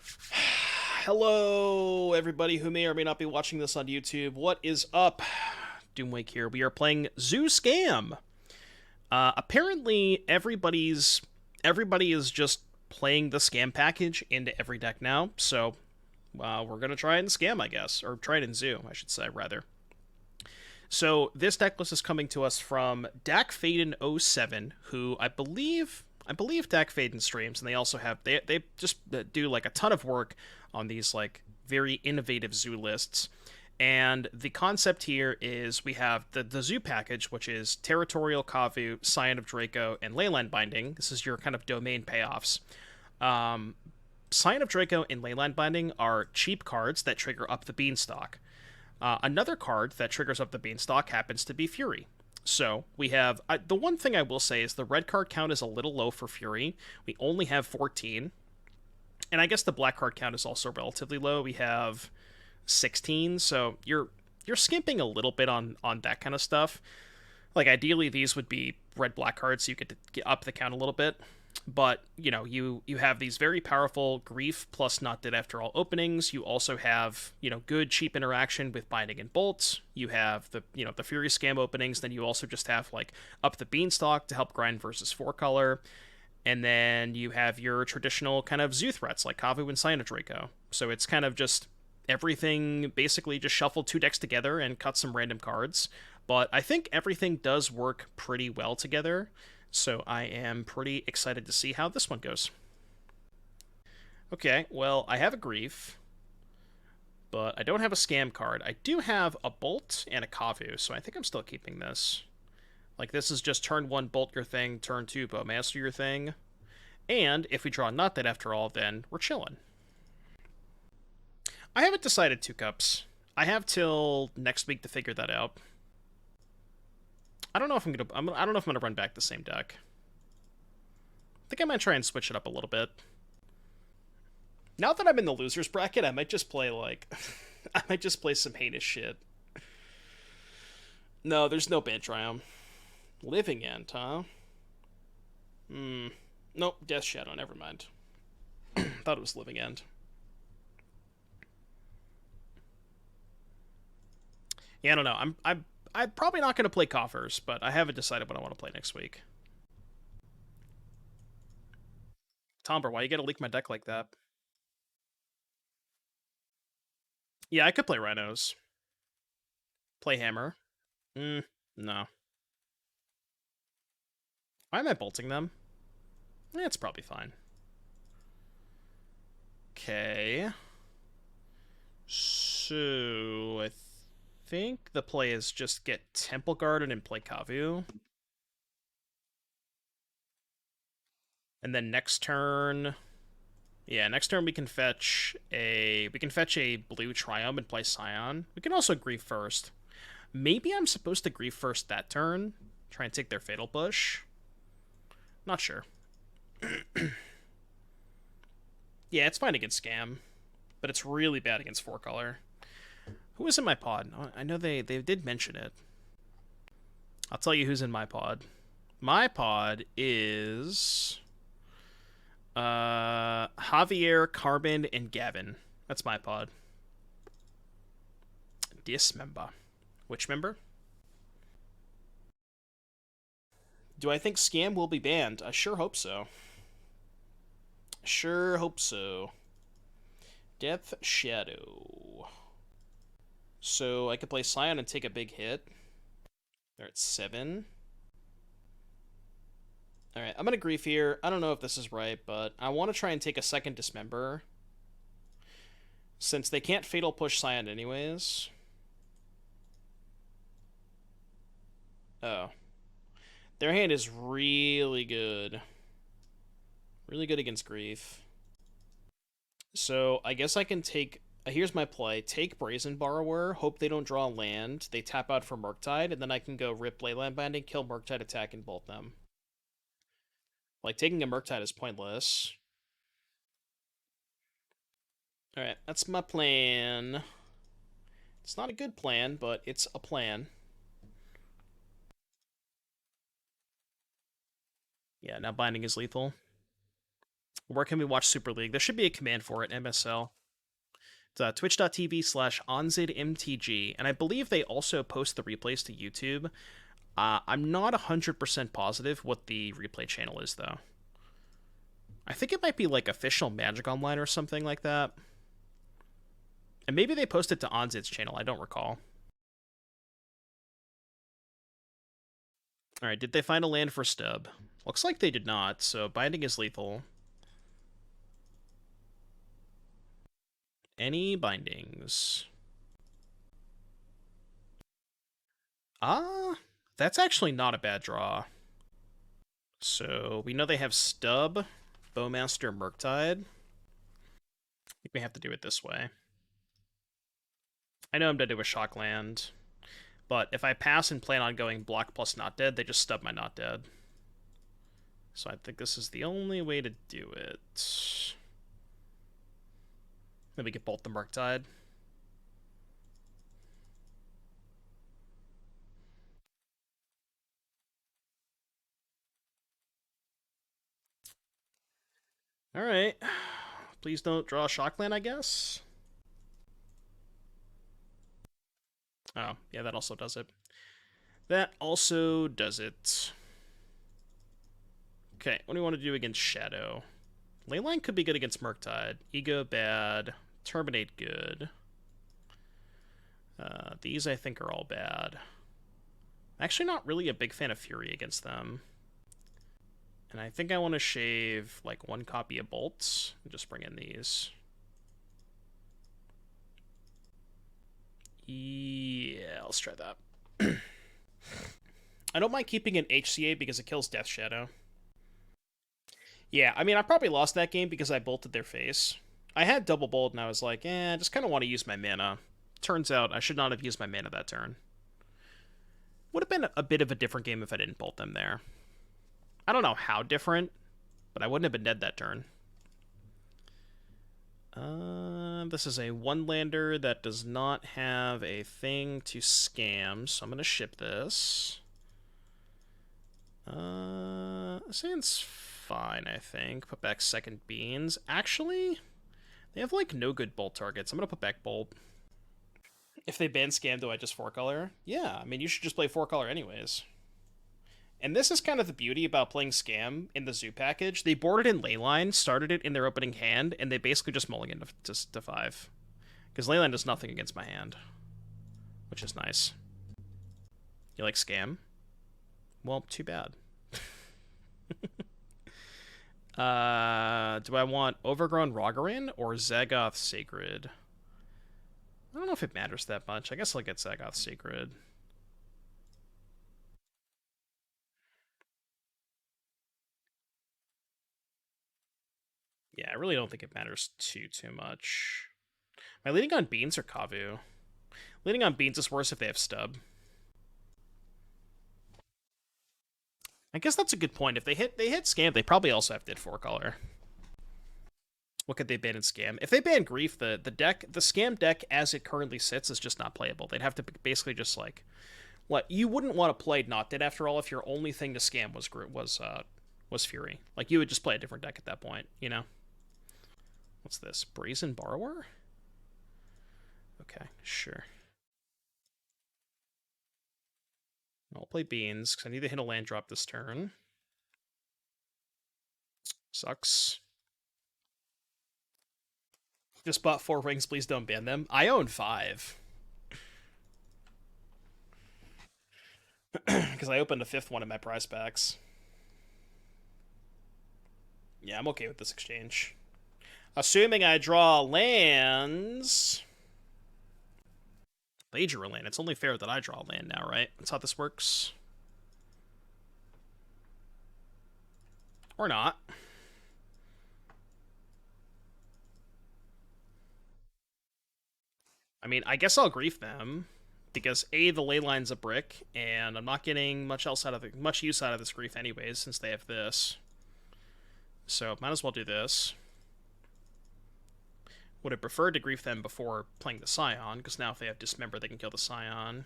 Hello, everybody who may or may not be watching this on YouTube. What is up? Doomwake here. We are playing Zoo Scam. Apparently, everybody is just playing the scam package into every deck now. So, we're gonna try it in scam, I guess, or try it in Zoo, I should say, rather. So this deck list is coming to us from Dak Faden07, who I believe Dak Faden streams, and they also have they just do like a ton of work on these like very innovative zoo lists. And the concept here is we have the zoo package, which is Territorial Kavu, Scion of Draco, and Leyline Binding. This is your kind of domain payoffs. Um, Scion of Draco and Leyline Binding are cheap cards that trigger Up the Beanstalk. Another card that triggers Up the Beanstalk happens to be Fury. So we have the one thing I will say is the red card count is a little low for Fury. We only have 14, and I guess the black card count is also relatively low. We have 16, so you're skimping a little bit on that kind of stuff. Like ideally these would be red black cards, so you could get up the count a little bit. But you have these very powerful grief plus not dead after all openings. You also have good cheap interaction with binding and bolts. You have the fury scam openings. Then you also just have like up the beanstalk to help grind versus four color, and then you have your traditional kind of zoo threats like Kavu and Scion of Draco. So it's kind of just everything basically just shuffled two decks together and cut some random cards. But I think everything does work pretty well together. So I am pretty excited to see how this one goes. Okay, well, I have a Grief, but I don't have a Scam card. I do have a Bolt and a Kavu, so I think I'm still keeping this. Like, this is just turn 1 Bolt your thing, turn 2 Bowmaster your thing. And if we draw Not Dead after all, then we're chilling. I haven't decided 2 Cups. I have till next week to figure that out. I don't know if I don't know if I'm gonna run back the same deck. I think I might try and switch it up a little bit. Now that I'm in the losers bracket, I might just play like I might just play some heinous shit. No, there's no Bant Triome. Living End, huh? Nope, Death Shadow, never mind. Thought it was Living End. Yeah, I don't know. I'm probably not going to play Coffers, but I haven't decided what I want to play next week. Tomber, why you gotta leak my deck like that? Yeah, I could play Rhinos. Play Hammer. No. Why am I bolting them? It's probably fine. Okay. So, I think the play is just get Temple Garden and play Kavu. And then next turn... Yeah, next turn we can fetch a blue Triome and play Scion. We can also Grief first. Maybe I'm supposed to Grief first that turn. Try and take their Fatal Push. Not sure. Yeah, it's fine against Scam. But it's really bad against 4-color. Who is in my pod? I know they did mention it. I'll tell you who's in my pod. My pod is... Javier, Carbon, and Gavin. That's my pod. Dismember. Which member? Do I think Scam will be banned? I sure hope so. Sure hope so. Death Shadow. So I could play Scion and take a big hit. They're at 7. Alright, I'm gonna Grief here. I don't know if this is right, but I want to try and take a second Dismember. Since they can't Fatal Push Scion anyways. Oh. Their hand is really good. Really good against Grief. So, I guess I can take... Here's my play. Take Brazen Borrower, hope they don't draw land, they tap out for Murktide, and then I can go rip Leyline Binding, kill Murktide, attack, and bolt them. Like, taking a Murktide is pointless. Alright, that's my plan. It's not a good plan, but it's a plan. Yeah, now Binding is lethal. Where can we watch Super League? There should be a command for it, MSL. It's twitch.tv/onzidmtg, and I believe they also post the replays to YouTube. I'm not 100% positive what the replay channel is, though. I think it might be like official Magic Online or something like that. And maybe they post it to Onzid's channel, I don't recall. Alright, did they find a land for Stub? Looks like they did not, so Binding is lethal. Any bindings? That's actually not a bad draw. So, we know they have Stub, Bowmaster, Murktide. I think we have to do it this way. I know I'm dead to a shock land, but if I pass and plan on going block plus not dead, they just stub my not dead. So I think this is the only way to do it. Then we get bolt the Murktide. Alright. Please don't draw a Shockland, I guess. Oh, yeah, that also does it. That also does it. Okay, what do we want to do against Shadow? Leyline could be good against Murktide. Ego bad. Terminate good. These I think are all bad. Actually not really a big fan of Fury against them. And I think I want to shave like one copy of Bolts and just bring in these. Yeah, let's try that. I don't mind keeping an HCA because it kills Death Shadow. Yeah, I mean, I probably lost that game because I bolted their face. I had double bolt and I was like, I just kind of want to use my mana. Turns out I should not have used my mana that turn. Would have been a bit of a different game if I didn't bolt them there. I don't know how different, but I wouldn't have been dead that turn. This is a one-lander that does not have a thing to scam, so I'm going to ship this. Seems fine, I think. Put back second Beans. Actually, they have, like, no good bolt targets. I'm going to put back Bolt. If they ban Scam, do I just 4-color? Yeah, I mean, you should just play 4-color anyways. And this is kind of the beauty about playing Scam in the Zoo package. They boarded in Leyline, started it in their opening hand, and they basically just mulligan to 5. Because Leyline does nothing against my hand. Which is nice. You like Scam? Well, too bad. Do I want Overgrown Raugrin or Zagoth Sacred? I don't know if it matters that much. I guess I'll get Zagoth Sacred. Yeah, I really don't think it matters too much. Am I leading on Beans or Kavu? Leading on Beans is worse if they have Stub. I guess that's a good point. If they hit Scam, they probably also have Did 4-color. What could they ban in Scam? If they ban Grief, the Scam deck as it currently sits is just not playable. They'd have to basically just like, what you wouldn't want to play Not Dead after all if your only thing to scam was Fury. Like you would just play a different deck at that point, you know. What's this? Brazen Borrower? Okay, sure. I'll play Beans, because I need to hit a land drop this turn. Sucks. Just bought 4 rings, please don't ban them. I own 5. Because I opened a 5th one in my prize packs. Yeah, I'm okay with this exchange. Assuming I draw lands... They drew a land. It's only fair that I draw a land now, right? That's how this works. Or not. I mean, I guess I'll grief them. Because A, the Leyline's a brick, and I'm not getting much use out of this grief anyways, since they have this. So, might as well do this. Would have preferred to grief them before playing the Scion, because now if they have Dismember, they can kill the Scion.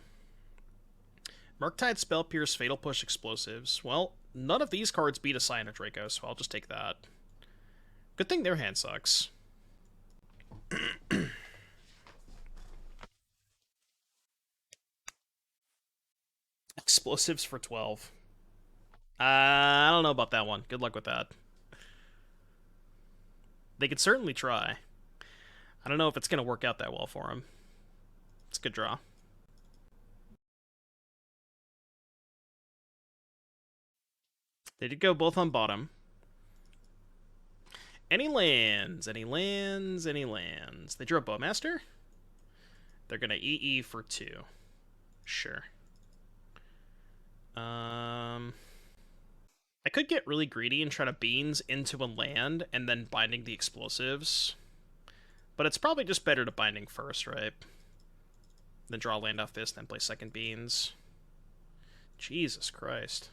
Murktide, Spell Pierce, Fatal Push, Explosives. Well, none of these cards beat a Scion of Draco, so I'll just take that. Good thing their hand sucks. Explosives for 12. I don't know about that one. Good luck with that. They could certainly try. I don't know if it's going to work out that well for them. It's a good draw. They did go both on bottom. Any lands, any lands, any lands. They drew a Bowmaster? They're going to EE for 2. Sure. I could get really greedy and try to beans into a land and then binding the explosives. But it's probably just better to binding first, right? Then draw a land off this, then play second beans. Jesus Christ.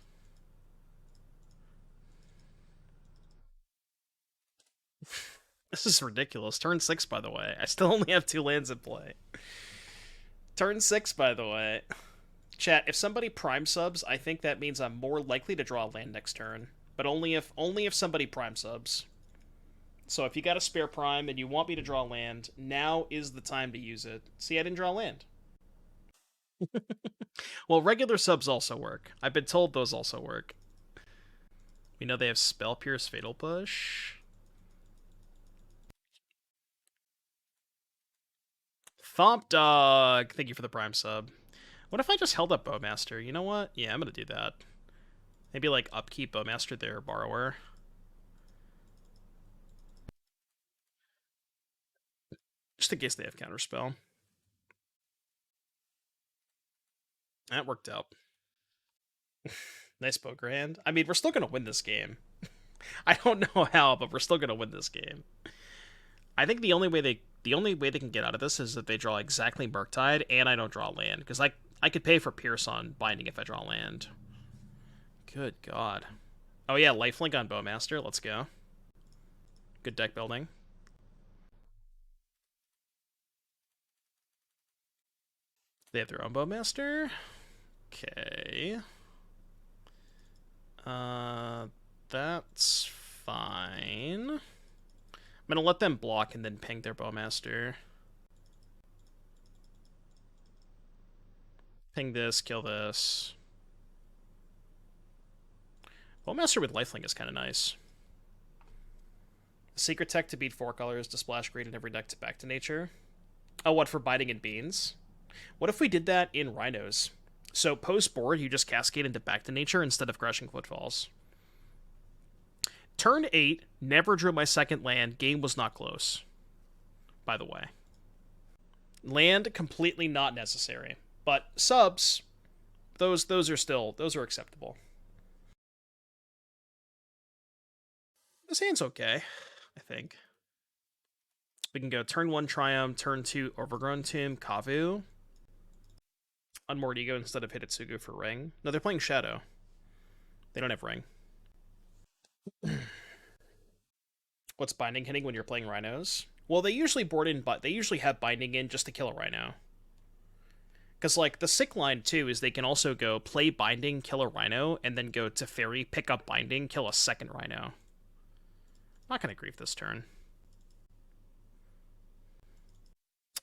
This is ridiculous. Turn 6, by the way. I still only have 2 lands in play. Turn 6, by the way. Chat, if somebody prime subs, I think that means I'm more likely to draw a land next turn. But only if somebody prime subs. So if you got a spare prime and you want me to draw land, now is the time to use it. See, I didn't draw land. Well, regular subs also work. I've been told those also work. We know they have Spell Pierce, Fatal Push. Thomp Dog! Thank you for the prime sub. What if I just held up Bowmaster? You know what? Yeah, I'm gonna do that. Maybe, like, upkeep Bowmaster their Borrower. Just in case they have Counterspell. That worked out. Nice Bow Grand. I mean, we're still gonna win this game. I don't know how, but we're still gonna win this game. I think the only way they can get out of this is if they draw exactly Murktide and I don't draw land, because I could pay for Pierce on binding if I draw land. Good God. Oh yeah, lifelink on Bowmaster. Let's go. Good deck building. They have their own Bowmaster. Okay. That's fine. I'm gonna let them block and then ping their Bowmaster. Ping this, kill this. Bowmaster with lifelink is kind of nice. Secret tech to beat 4 colors, to splash green in every deck to back to nature. Oh, what, for binding and beans? What if we did that in Rhinos? So post-board, you just cascade into back to nature instead of crushing footfalls. Turn 8, never drew my second land. Game was not close, by the way. Land, completely not necessary. But subs, those are acceptable. This hand's okay, I think. We can go turn 1 Triome, turn 2 Overgrown Tomb, Kavu. Unmoored Ego instead of Hidetsugu for Ring. No, they're playing Shadow. They don't have Ring. What's binding hitting when you're playing Rhinos? Well, they usually have binding in just to kill a Rhino. Because, like, the sick line, too, is they can also go play binding, kill a Rhino, and then go to Fairy, pick up binding, kill a second Rhino. Not gonna grief this turn.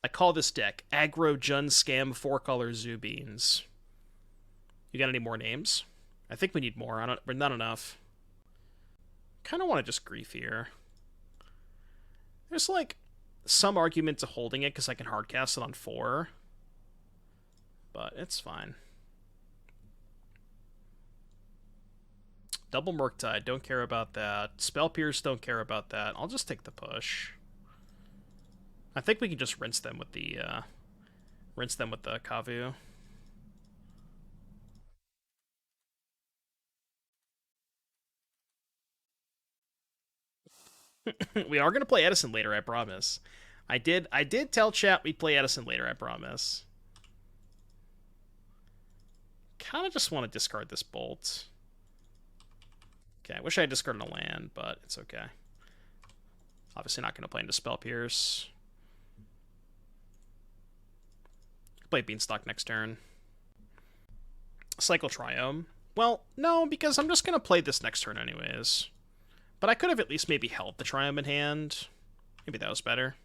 I call this deck Aggro Jun Scam 4-color Zoo Beans. You got any more names? I think we need more. But not enough. Kind of want to just grief here. There's, like, some argument to holding it because I can hardcast it on 4. But it's fine. Double Murktide, don't care about that. Spell Pierce, don't care about that. I'll just take the push. I think we can just rinse them with the Kavu. We are gonna play Edison later, I promise. I did tell chat we'd play Edison later, I promise. Kind of just want to discard this bolt. Okay, I wish I had discarded a land, but it's okay. Obviously not going to play into Spell Pierce. Play Beanstalk next turn. Cycle Triome. Well, no, because I'm just going to play this next turn anyways. But I could have at least maybe held the Triome in hand. Maybe that was better.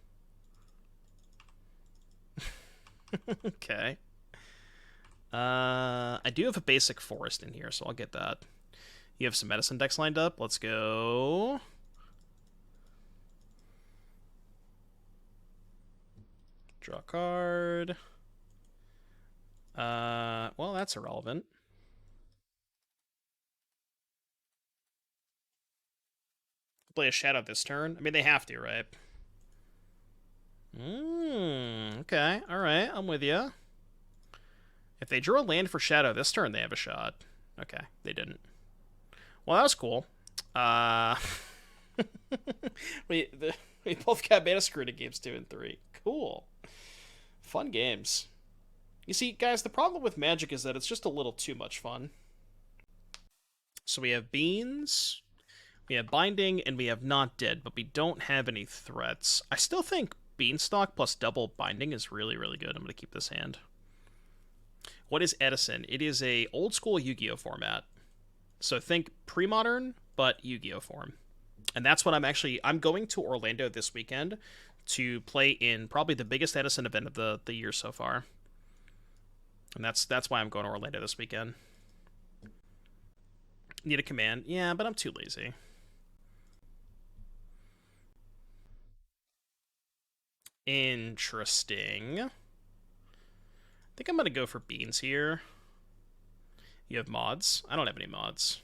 Okay. I do have a basic forest in here, so I'll get that. You have some medicine decks lined up. Let's go. Draw a card. Well, that's irrelevant. Play a Shadow this turn. I mean, they have to, right? Okay. Alright, I'm with you. If they drew a land for Shadow this turn, they have a shot. Okay, they didn't. Well, that was cool. we both got mana screwed in games 2 and 3. Cool. Fun games. You see, guys, the problem with Magic is that it's just a little too much fun. So we have Beans, we have Binding, and we have Not Dead, but we don't have any threats. I still think Beanstalk plus double Binding is really, really good. I'm going to keep this hand. What is Edison? It is a old school Yu-Gi-Oh format. So think pre-modern, but Yu-Gi-Oh form. And that's what I'm going to Orlando this weekend to play in probably the biggest Edison event of the year so far. And that's why I'm going to Orlando this weekend. Need a command? Yeah, but I'm too lazy. Interesting. I think I'm going to go for Beans here. You have mods? I don't have any mods.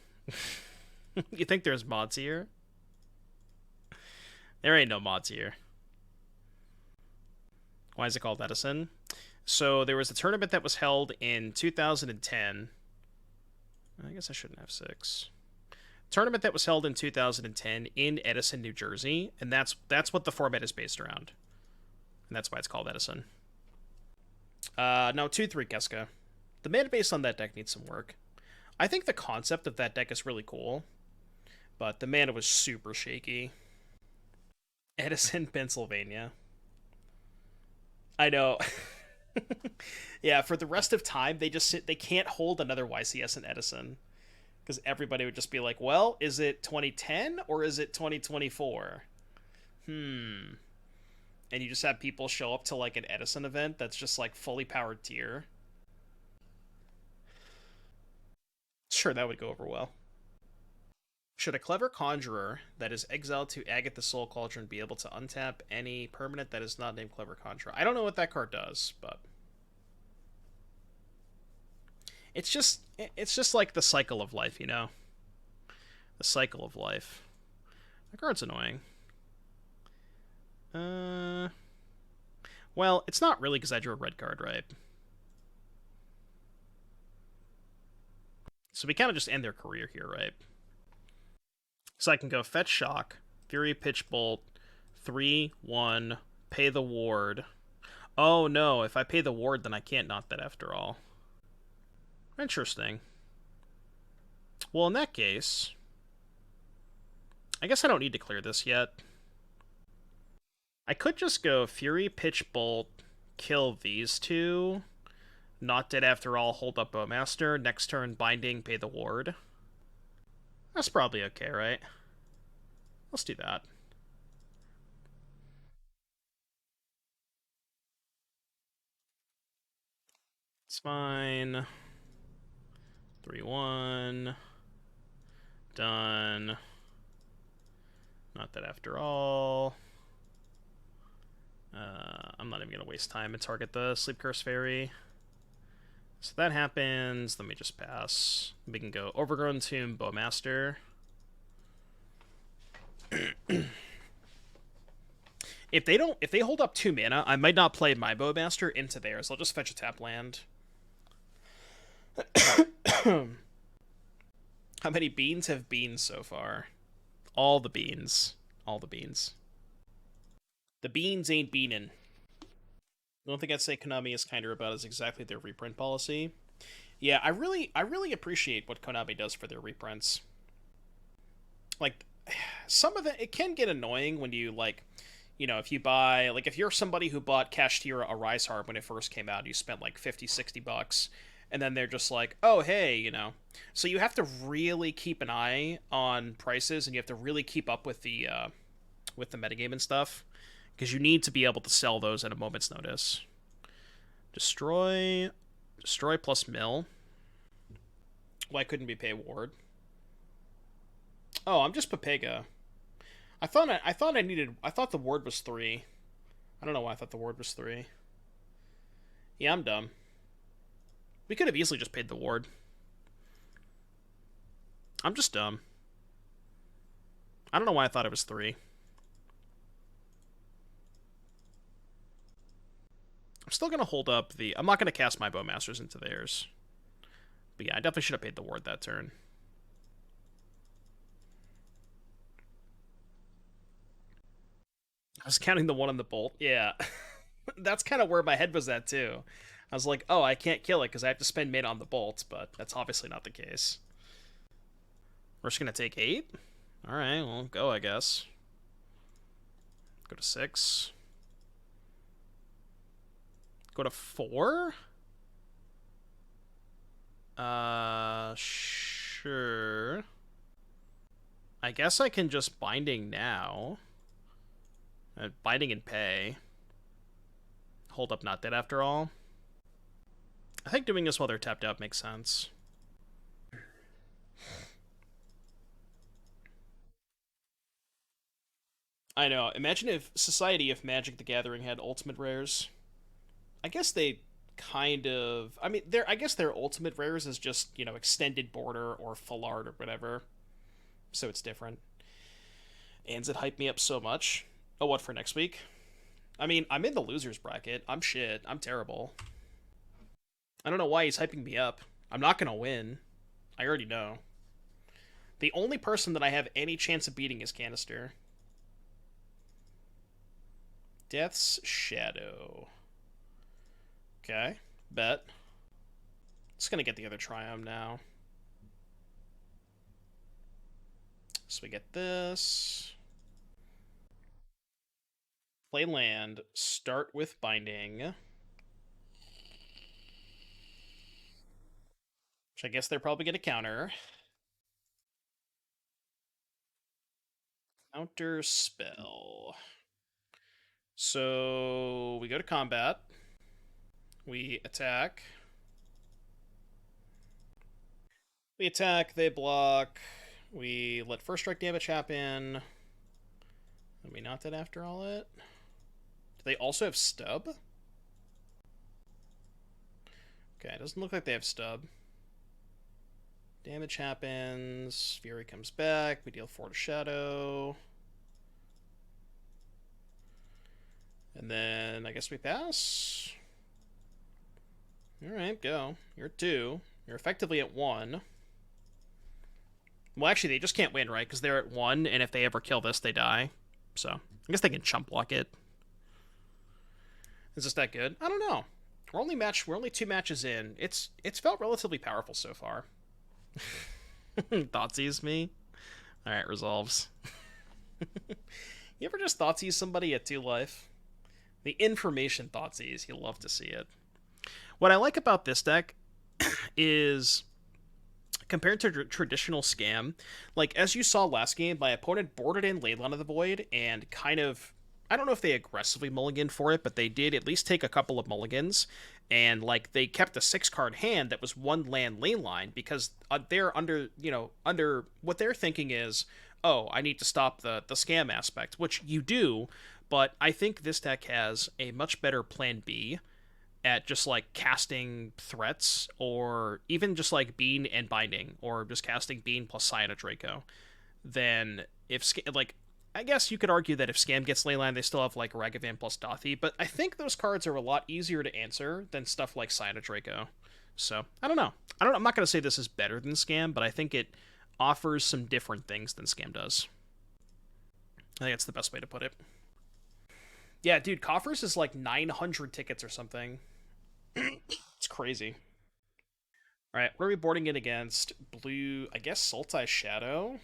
You think there's mods here? There ain't no mods here. Why is it called Edison? So there was a tournament that was held in 2010. I guess I shouldn't have 6. Tournament that was held in 2010 in Edison, New Jersey, and that's what the format is based around. And that's why it's called Edison. No, 2/3 Keska. The mana base on that deck needs some work. I think the concept of that deck is really cool, but the mana was super shaky. Edison, Pennsylvania. I know. Yeah, for the rest of time, they can't hold another YCS in Edison. Because everybody would just be like, well, is it 2010 or is it 2024? And you just have people show up to like an Edison event that's just like fully powered tier. Sure, that would go over well. Should a clever conjurer that is exiled to Agate the Soul Cauldron be able to untap any permanent that is not named Clever Conjurer? I don't know what that card does, but it's just like the cycle of life, you know? The cycle of life. That card's annoying. Well, it's not really because I drew a red card, right? So we kind of just end their career here, right? So I can go Fetch Shock, Fury Pitch Bolt, 3/1, pay the ward. Oh no, if I pay the ward, then I can't not that after all. Interesting. Well, in that case, I guess I don't need to clear this yet. I could just go Fury Pitch Bolt, kill these two, not dead after all, hold up Bowmaster, next turn Binding, pay the ward. That's probably okay, right? Let's do that. It's fine. 3/1. Done. Not that after all. I'm not even going to waste time and target the Sleep Curse Fairy. So that happens. Let me just pass. We can go Overgrown Tomb, Bowmaster. If they hold up 2 mana, I might not play my Bowmaster into theirs. I'll just fetch a tap land. How many beans have beans so far? All the beans. All the beans. The beans ain't beanin'. The one thing I'd say Konami is kinder about is exactly their reprint policy. Yeah, I really appreciate what Konami does for their reprints. Like, some of it can get annoying when you, like, you know, if you buy, like, if you're somebody who bought Kashtira a Rise Harp when it first came out, you spent like $50-$60, and then they're just like, oh hey, So you have to really keep an eye on prices, and you have to really keep up with the metagame and stuff, because you need to be able to sell those at a moment's notice. Destroy, destroy plus mill. Why couldn't be pay ward? Oh, I'm just Pepega. I thought the ward was 3. I don't know why I thought the ward was 3. Yeah, I'm dumb. We could have easily just paid the ward. I'm just dumb. I don't know why I thought it was 3. I'm still going to hold up the... I'm not going to cast my Bowmasters into theirs. But yeah, I definitely should have paid the ward that turn. I was counting the 1 on the bolt. Yeah. That's kind of where my head was at, too. I was like, oh, I can't kill it because I have to spend mana on the bolt, but that's obviously not the case. We're just going to take 8? Alright, well, go, I guess. Go to 6. Go to 4? Sure. I guess I can just Binding now. Binding and pay. Hold up not dead after all. I think doing this while they're tapped out makes sense. I know. Imagine if Society of Magic the Gathering had ultimate rares. I guess they kind of... I mean, I guess their ultimate rares is just, extended border or full art or whatever. So it's different. Anzit hyped me up so much. Oh, what for next week? I mean, I'm in the losers bracket. I'm shit. I'm terrible. I don't know why he's hyping me up. I'm not gonna win. I already know. The only person that I have any chance of beating is Canister. Death's Shadow. Okay, bet. Just gonna get the other Triome now. So we get this. Play land. Start with Binding. Which I guess they're probably gonna counter. Counter spell. So we go to combat. We attack. We attack, they block. We let first strike damage happen. Are we not dead after all it? Do they also have stub? Okay, it doesn't look like they have stub. Damage happens. Fury comes back. We deal 4 to Shadow. And then I guess we pass. Alright, go. You're at 2. You're effectively at 1. Well, actually, they just can't win, right? Because they're at 1, and if they ever kill this, they die. So, I guess they can chump block it. Is this that good? I don't know. We're only 2 matches in. It's felt relatively powerful so far. Thoughtseize me? Alright, resolves. You ever just Thoughtseize somebody at 2 life? The information Thoughtseize, you love to see it. What I like about this deck is, compared to traditional Scam, like, as you saw last game, my opponent boarded in Leyline of the Void and kind of... I don't know if they aggressively mulliganed for it, but they did at least take a couple of mulligans, and, like, they kept a 6-card hand that was 1 land Leyline, because they're under what they're thinking is, oh, I need to stop the Scam aspect, which you do, but I think this deck has a much better plan B at just, like, casting threats, or even just, like, Bean and Binding, or just casting Bean plus Scion of Draco, than if, like, I guess you could argue that if Scam gets Leyline, they still have, like, Ragavan plus Dothi, but I think those cards are a lot easier to answer than stuff like Scion of Draco. So, I don't know. I'm not going to say this is better than Scam, but I think it offers some different things than Scam does. I think that's the best way to put it. Yeah, dude, Coffers is like 900 tickets or something. It's crazy. Alright, what are we boarding it against? Blue, I guess Sultai Shadow?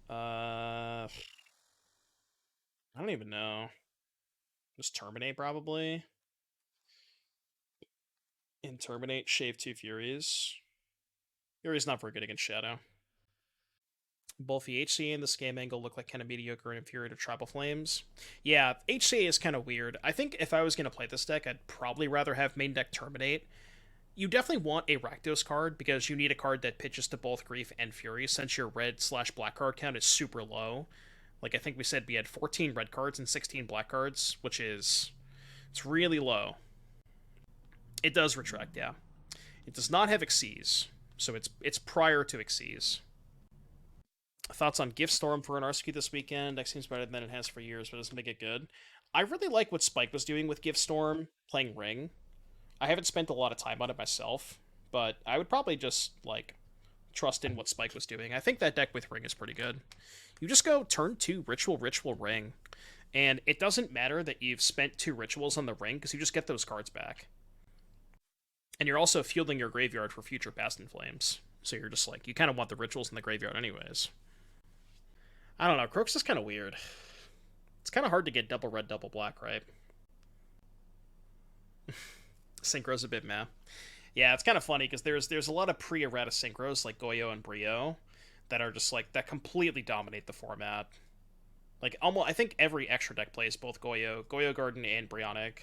I don't even know. Just Terminate, probably. In Terminate, shave 2 Furies. Fury's not very good against Shadow. Both the HCA and the Scam Angle look like kind of mediocre and inferior to Tribal Flames. Yeah, HCA is kind of weird. I think if I was going to play this deck, I'd probably rather have main deck Terminate. You definitely want a Rakdos card because you need a card that pitches to both Grief and Fury since your red/black card count is super low. Like I think we said we had 14 red cards and 16 black cards, which is... it's really low. It does retract, yeah. It does not have Xyz, so it's prior to Xyz. Thoughts on Gift Storm for an Arceus this weekend? Deck seems better than it has for years, but doesn't make it good. I really like what Spike was doing with Gift Storm, playing Ring. I haven't spent a lot of time on it myself, but I would probably just, like, trust in what Spike was doing. I think that deck with Ring is pretty good. You just go turn 2 Ritual, Ring, and it doesn't matter that you've spent 2 Rituals on the Ring, because you just get those cards back. And you're also fueling your graveyard for future Past in Flames. So you're just like, you kind of want the Rituals in the graveyard anyways. I don't know, Croaks is kind of weird. It's kind of hard to get double red, double black, right? Synchro's a bit meh. Yeah, it's kind of funny because there's a lot of pre-errata synchros like Goyo and Brio that are just like, that completely dominate the format. Like, almost, I think every extra deck plays both Goyo Garden, and Brionic.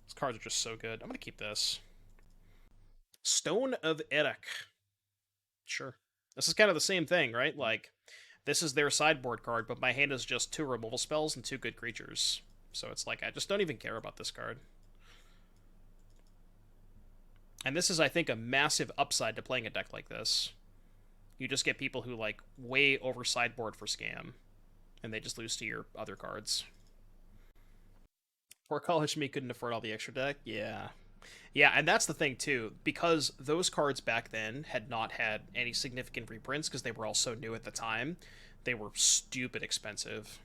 These cards are just so good. I'm gonna keep this. Stone of Eric. Sure. This is kind of the same thing, right? Like, this is their sideboard card, but my hand is just 2 removal spells and 2 good creatures. So it's like, I just don't even care about this card. And this is, I think, a massive upside to playing a deck like this. You just get people who, like, way over sideboard for Scam, and they just lose to your other cards. Poor college me couldn't afford all the extra deck. Yeah. Yeah, and that's the thing, too. Because those cards back then had not had any significant reprints because they were all so new at the time, they were stupid expensive.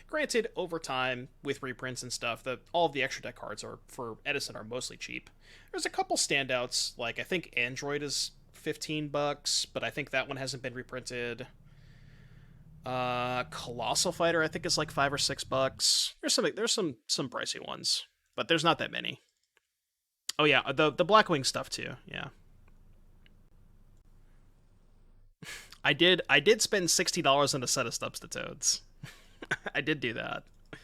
Granted, over time, with reprints and stuff, all of the extra deck cards are for Edison are mostly cheap. There's a couple standouts, like I think Android is $15, but I think that one hasn't been reprinted. Colossal Fighter I think is like $5 or $6. There's some pricey ones, but there's not that many. Oh yeah, the Blackwing stuff too. Yeah. I did spend $60 on a set of Stubs to Toads. I did do that. I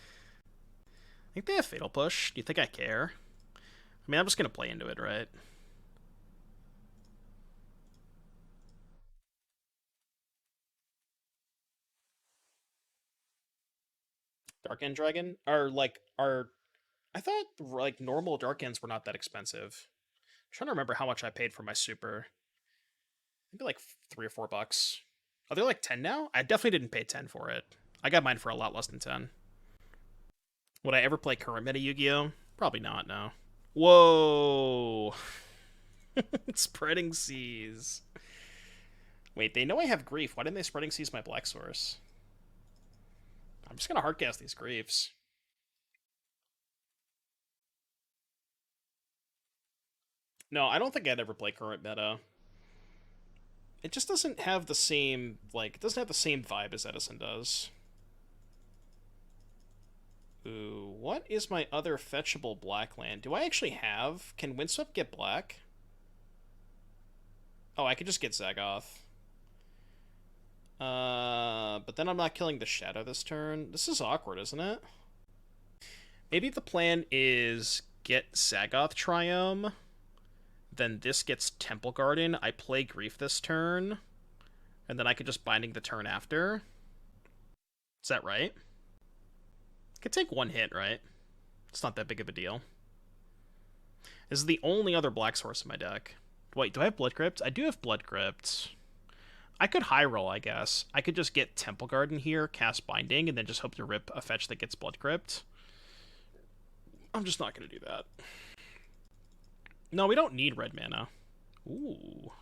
think they have Fatal Push. Do you think I care? I mean, I'm just gonna play into it, right? Dark End Dragon? I thought like normal Dark Ends were not that expensive. I'm trying to remember how much I paid for my super. Maybe like $3 or $4. Are they like 10 now? I definitely didn't pay 10 for it. I got mine for a lot less than 10. Would I ever play current meta Yu-Gi-Oh? Probably not, no. Whoa. Spreading Seas. Wait, they know I have Grief. Why didn't they Spreading Seas my Black Source? I'm just gonna hardcast these Griefs. No, I don't think I'd ever play current meta. It just doesn't have the same, like, it doesn't have the same vibe as Edison does. Ooh, what is my other fetchable black land? Do I actually have... Can Windswept get black? Oh, I could just get Zagoth. But then I'm not killing the Shadow this turn. This is awkward, isn't it? Maybe the plan is get Zagoth Triome, then this gets Temple Garden, I play Grief this turn, and then I could just Binding the turn after. Is that right? Could take 1 hit, right? It's not that big of a deal. This is the only other black source in my deck. Wait, do I have Blood Crypt? I do have Blood Crypt. I could high roll, I guess. I could just get Temple Garden here, cast Binding, and then just hope to rip a fetch that gets Blood Crypt. I'm just not going to do that. No, we don't need red mana. Ooh.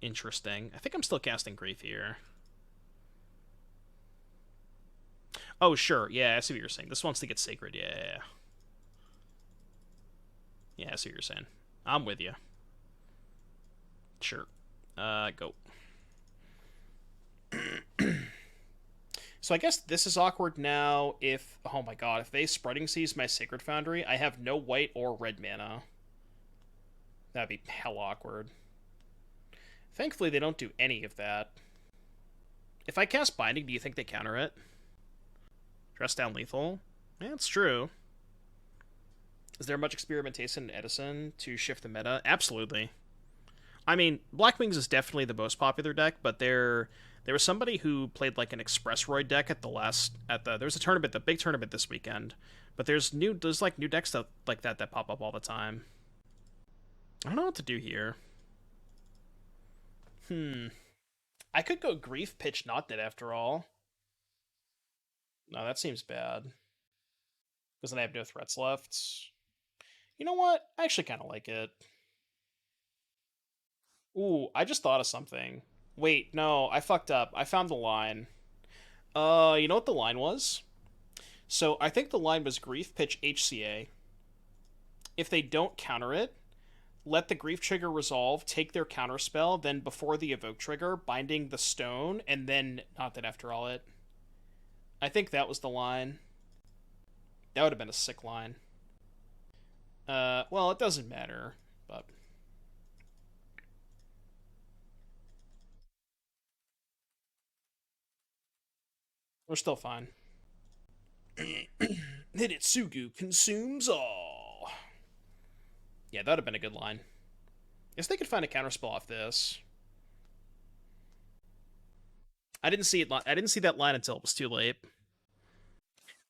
Interesting. I think I'm still casting Grief here. Oh, sure. Yeah, I see what you're saying. This wants to get Sacred. Yeah. Yeah, I see what you're saying. I'm with you. Sure. Go. So I guess this is awkward now if... Oh my god, if they Spreading Seas my Sacred Foundry, I have no white or red mana. That'd be hell awkward. Thankfully, they don't do any of that. If I cast Binding, do you think they counter it? Dress down lethal? Yeah, it's true. Is there much experimentation in Edison to shift the meta? Absolutely. I mean, Black Wings is definitely the most popular deck, but there was somebody who played like an Express Roid deck at there was a tournament, the big tournament this weekend. But there's like new decks like that pop up all the time. I don't know what to do here. I could go Grief, Pitch, Not Dead after all. No, that seems bad. Because then I have no threats left. You know what? I actually kind of like it. Ooh, I just thought of something. Wait, no, I fucked up. I found the line. You know what the line was? So I think the line was Grief, Pitch, HCA. If they don't counter it, let the Grief trigger resolve, take their counter spell, then before the evoke trigger, binding the stone, and then Not That After All it. I think that was the line. That would have been a sick line. Well, it doesn't matter, but... We're still fine. Hidetsugu consumes all. Yeah, that would have been a good line. Guess they could find a counterspell off this. I didn't see it. I didn't see that line until it was too late.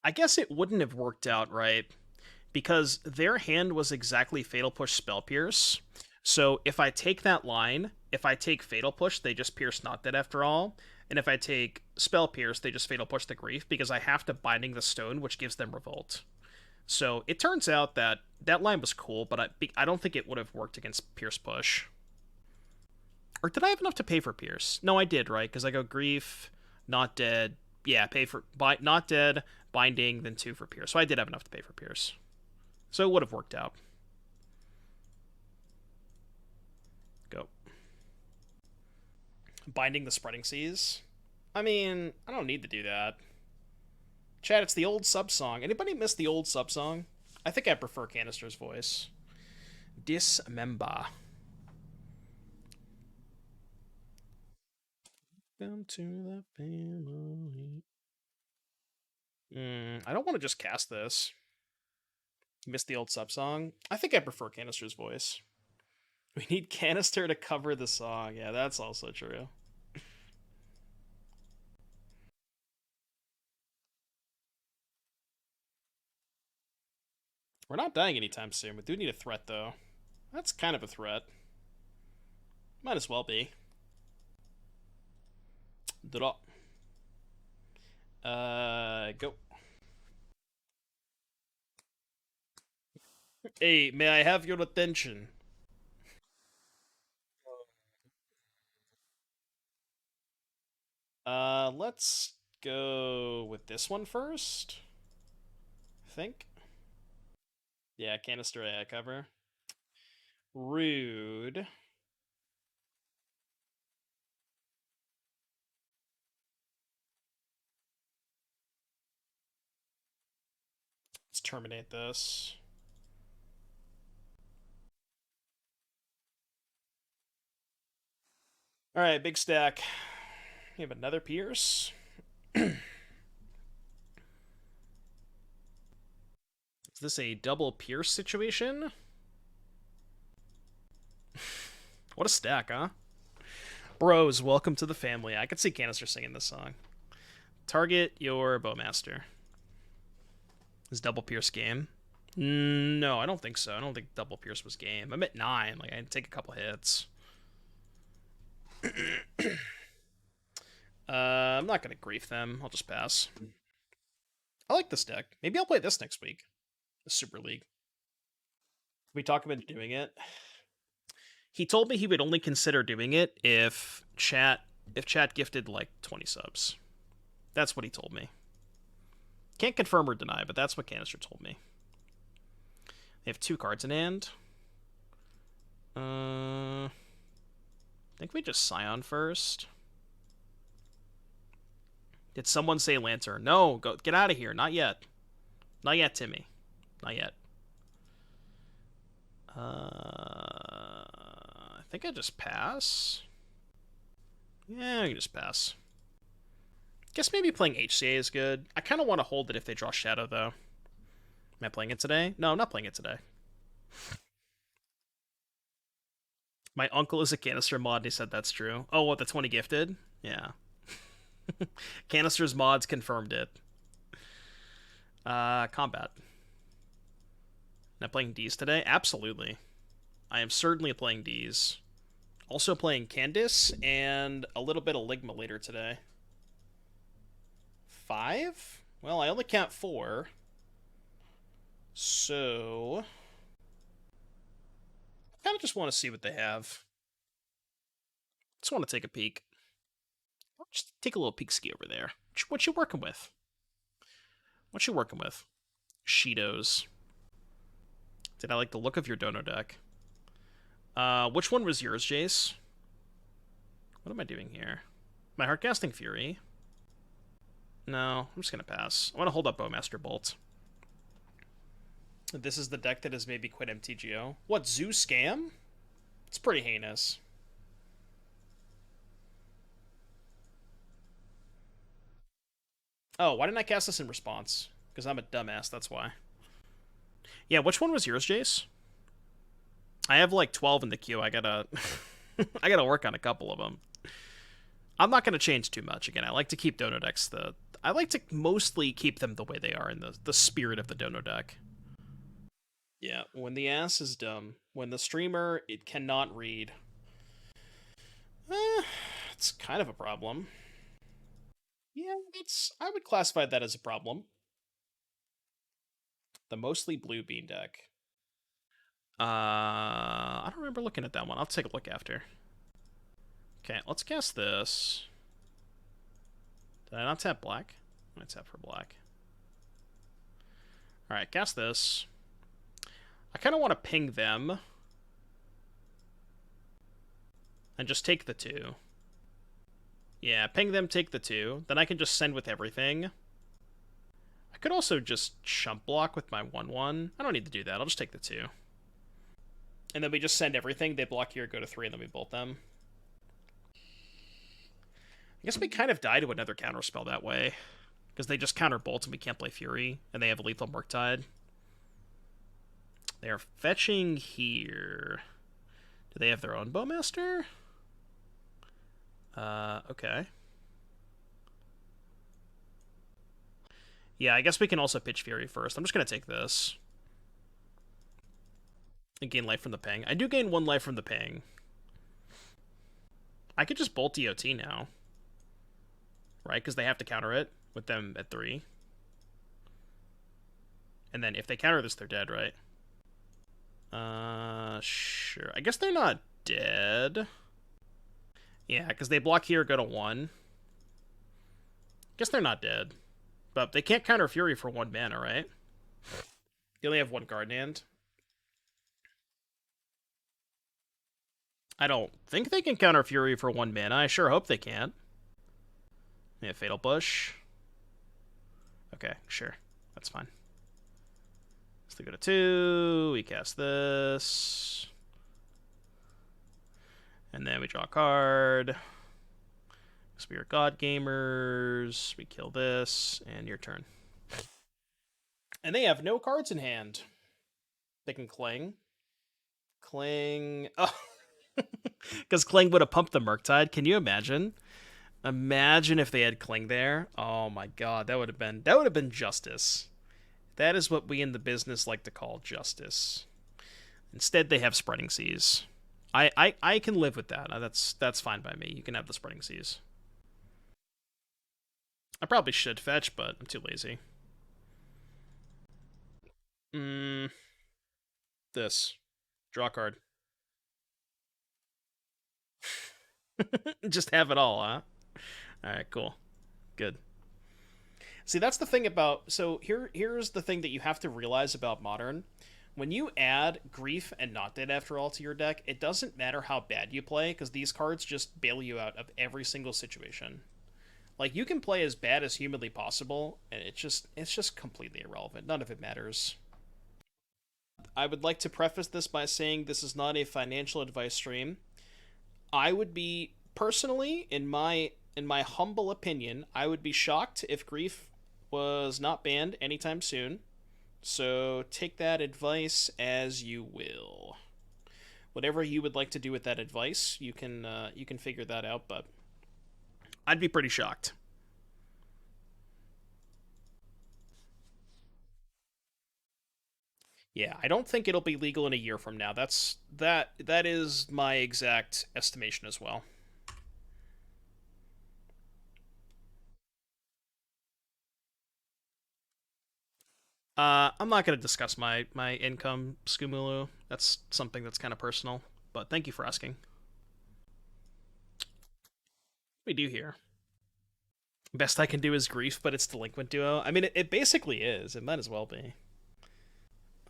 I guess it wouldn't have worked out right because their hand was exactly Fatal Push Spell Pierce. So if I take that line, if I take Fatal Push, they just Pierce Not Dead after all. And if I take Spell Pierce, they just Fatal Push the Grief because I have to Binding the Stone, which gives them Revolt. So it turns out that that line was cool, but I don't think it would have worked against Pierce Push. Or did I have enough to pay for Pierce? No, I did, right? Because I go Grief, Not Dead. Yeah, pay for Not Dead, Binding, then 2 for Pierce. So I did have enough to pay for Pierce. So it would have worked out. Go. Binding the Spreading Seas? I mean, I don't need to do that. Chad, it's the old sub song. Anybody miss the old sub song? I think I prefer Canister's voice. Dismember. Welcome to the family. I don't want to just cast this. Miss the old sub song. I think I prefer Canister's voice. We need Canister to cover the song. Yeah, that's also true. We're not dying anytime soon. We do need a threat, though. That's kind of a threat. Might as well be. Draw. Go. Hey, may I have your attention? Let's go with this one first. I think. Yeah, Canister AI cover. Rude. Let's terminate this. Alright, big stack. We have another Pierce. Is this a double Pierce situation? What a stack, huh? Bros, welcome to the family. I could see Canister singing this song. Target your Bowmaster. Is double Pierce game? No, I don't think so. I don't think double Pierce was game. I'm at 9. Like, I'd take a couple hits. I'm not going to grief them. I'll just pass. I like this deck. Maybe I'll play this next week. The Super League. Can we talk about doing it? He told me he would only consider doing it if chat gifted like 20 subs. That's what he told me. Can't confirm or deny, but that's what Canister told me. They have 2 cards in hand. I think we just Scion first. Did someone say Lantern? No, go get out of here. Not yet. Not yet, Timmy. Not yet. I think I just pass. Yeah, I can just pass. Guess maybe playing HCA is good. I kind of want to hold it if they draw Shadow, though. Am I playing it today? No, I'm not playing it today. My uncle is a canister mod, and he said that's true. Oh, what, the 20 gifted? Yeah. Canisters mods confirmed it. Combat. Am I playing D's today? Absolutely. I am certainly playing D's. Also playing Candice and a little bit of Ligma later today. 5? Well, I only count 4. So I kind of just want to see what they have. Just want to take a peek. Just take a little peek ski over there. What you working with? What you working with? Shidos. Did I like the look of your Dono deck? Which one was yours, Jace? What am I doing here? My Heartcasting Fury? No, I'm just gonna pass. I want to hold up Bowmaster Bolt. This is the deck that has maybe quit MTGO. What, Zoo Scam? It's pretty heinous. Oh, why didn't I cast this in response? Because I'm a dumbass, that's why. Yeah, which one was yours, Jace? I have like 12 in the queue. I gotta I gotta work on a couple of them. I'm not gonna change too much. Again, I like to keep Dono decks I like to mostly keep them the way they are in the spirit of the Dono deck. Yeah, when the ass is dumb. When the streamer, it cannot read. It's kind of a problem. Yeah, I would classify that as a problem. The mostly blue bean deck. I don't remember looking at that one. I'll take a look after. Okay, let's cast this. Did I not tap black? I might tap for black. Alright, cast this. I kind of want to ping them. And just take the 2. Yeah, ping them, take the 2. Then I can just send with everything. I could also just chump block with my 1/1. I don't need to do that. I'll just take the 2. And then we just send everything. They block here, go to 3, and then we bolt them. I guess we kind of die to another counterspell that way. Because they just counter bolt and we can't play Fury. And they have a lethal Murktide. They are fetching here. Do they have their own Bowmaster? Okay. Yeah, I guess we can also pitch Fury first. I'm just going to take this. And gain life from the ping. I do gain 1 life from the ping. I could just bolt DOT now. Right? Because they have to counter it with them at 3. And then if they counter this, they're dead, right? Sure. I guess they're not dead. Yeah, because they block here, go to 1. Guess they're not dead. But they can't counter Fury for 1 mana, right? They only have 1 card in hand. I don't think they can counter Fury for 1 mana. I sure hope they can. Yeah, Fatal Push. Okay, sure. That's fine. So they go to 2. We cast this. And then we draw a card. Spirit God Gamers. We kill this. And your turn. And they have no cards in hand. They can Cling. Cling. Oh. Because Cling would have pumped the Murktide. Can you imagine? Imagine if they had Cling there. Oh my god, that would have been justice. That is what we in the business like to call justice. Instead, they have Spreading Seas. I can live with that. That's fine by me. You can have the Spreading Seas. I probably should fetch, but I'm too lazy. This. Draw card. Just have it all, huh? Alright, cool. Good. See, that's the thing about... So here's the thing that you have to realize about Modern. When you add Grief and Not Dead After All to your deck, it doesn't matter how bad you play, because these cards just bail you out of every single situation. Like, you can play as bad as humanly possible, and it's just completely irrelevant. None of it matters. I would like to preface this by saying this is not a financial advice stream. I would be personally, in my humble opinion, I would be shocked if Grief was not banned anytime soon. So take that advice as you will. Whatever you would like to do with that advice, you can figure that out. But I'd be pretty shocked. Yeah, I don't think it'll be legal in a year from now. That is my exact estimation as well. I'm not going to discuss my income, Skumulu. That's something that's kind of personal. But thank you for asking. We do here. Best I can do is Grief, but it's Delinquent Duo. I mean, it basically is. It might as well be.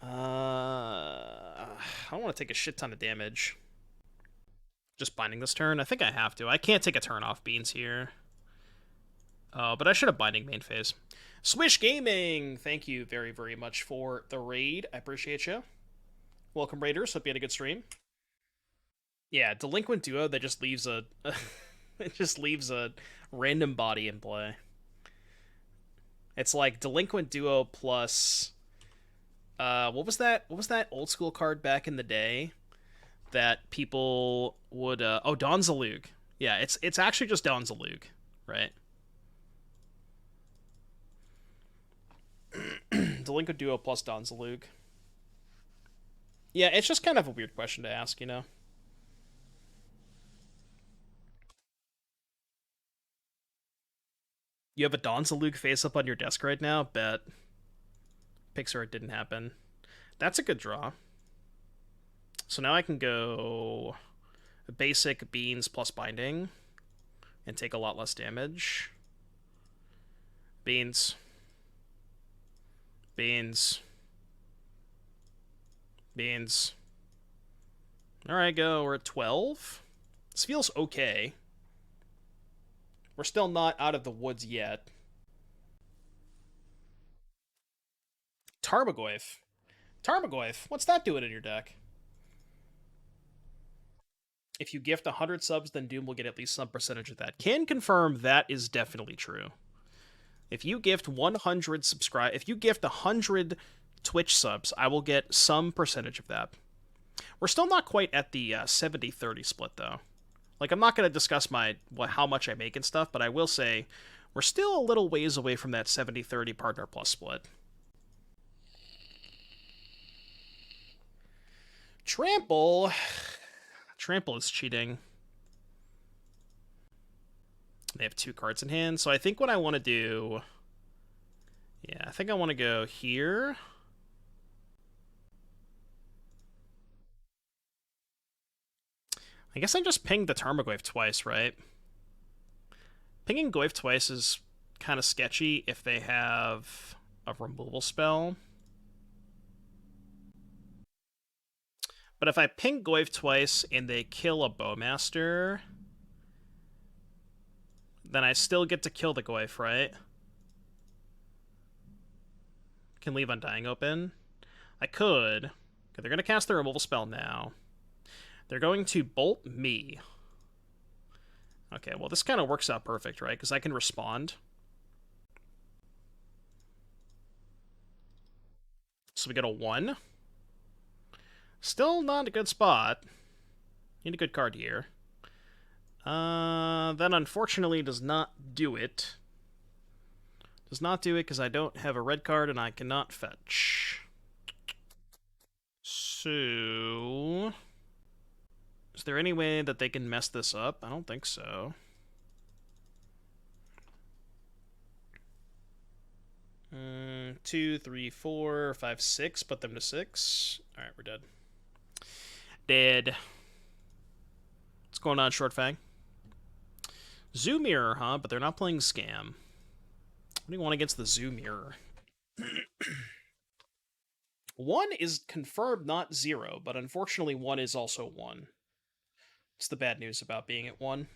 I don't want to take a shit ton of damage. Just binding this turn. I think I have to. I can't take a turn off Beans here. Oh, but I should have binding main phase. Swish Gaming, thank you very, very much for the raid. I appreciate you. Welcome, Raiders. Hope you had a good stream. Yeah, Delinquent Duo that just leaves a it just leaves a random body in play. It's like Delinquent Duo plus what was that? What was that old school card back in the day that people would oh, Donzalug. Yeah, it's actually just Donzalug, right? Delinquent Duo plus Donzalug. Yeah, it's just kind of a weird question to ask, you know? You have a Donzalug face up on your desk right now? Bet. Pixar, it didn't happen. That's a good draw. So now I can go basic Beans plus Binding and take a lot less damage. Beans. Beans. Beans. Alright, go. We're at 12. This feels okay. We're still not out of the woods yet. Tarmogoyf. Tarmogoyf, what's that doing in your deck? If you gift 100 subs, then Doom will get at least some percentage of that. Can confirm that is definitely true. If you gift 100 subscribe, if you gift 100 Twitch subs, I will get some percentage of that. We're still not quite at the 70-30 split, though. Like, I'm not going to discuss how much I make and stuff, but I will say we're still a little ways away from that 70-30 partner plus split. Trample. Trample is cheating. They have 2 cards in hand, so I think what I want to do... Yeah, I think I want to go here. I guess I just pinged the Tarmogoyf twice, right? Pinging Goyf twice is kind of sketchy if they have a removal spell. But if I ping Goyf twice and they kill a Bowmaster, then I still get to kill the Goyf, right? Can leave Undying open. I could. Okay, they're going to cast their removal spell now. They're going to bolt me. Okay, well, this kind of works out perfect, right? Because I can respond. So we get a 1. Still not a good spot. Need a good card here. That unfortunately does not do it. Does not do it because I don't have a red card and I cannot fetch. So... Is there any way that they can mess this up? I don't think so. Two, three, four, five, six. Put them to 6. Alright, we're dead. Dead. What's going on, Short Fang? Zoo Mirror, huh? But they're not playing Scam. What do you want against the Zoo Mirror? 1 is confirmed not 0, but unfortunately 1 is also 1. It's the bad news about being at 1.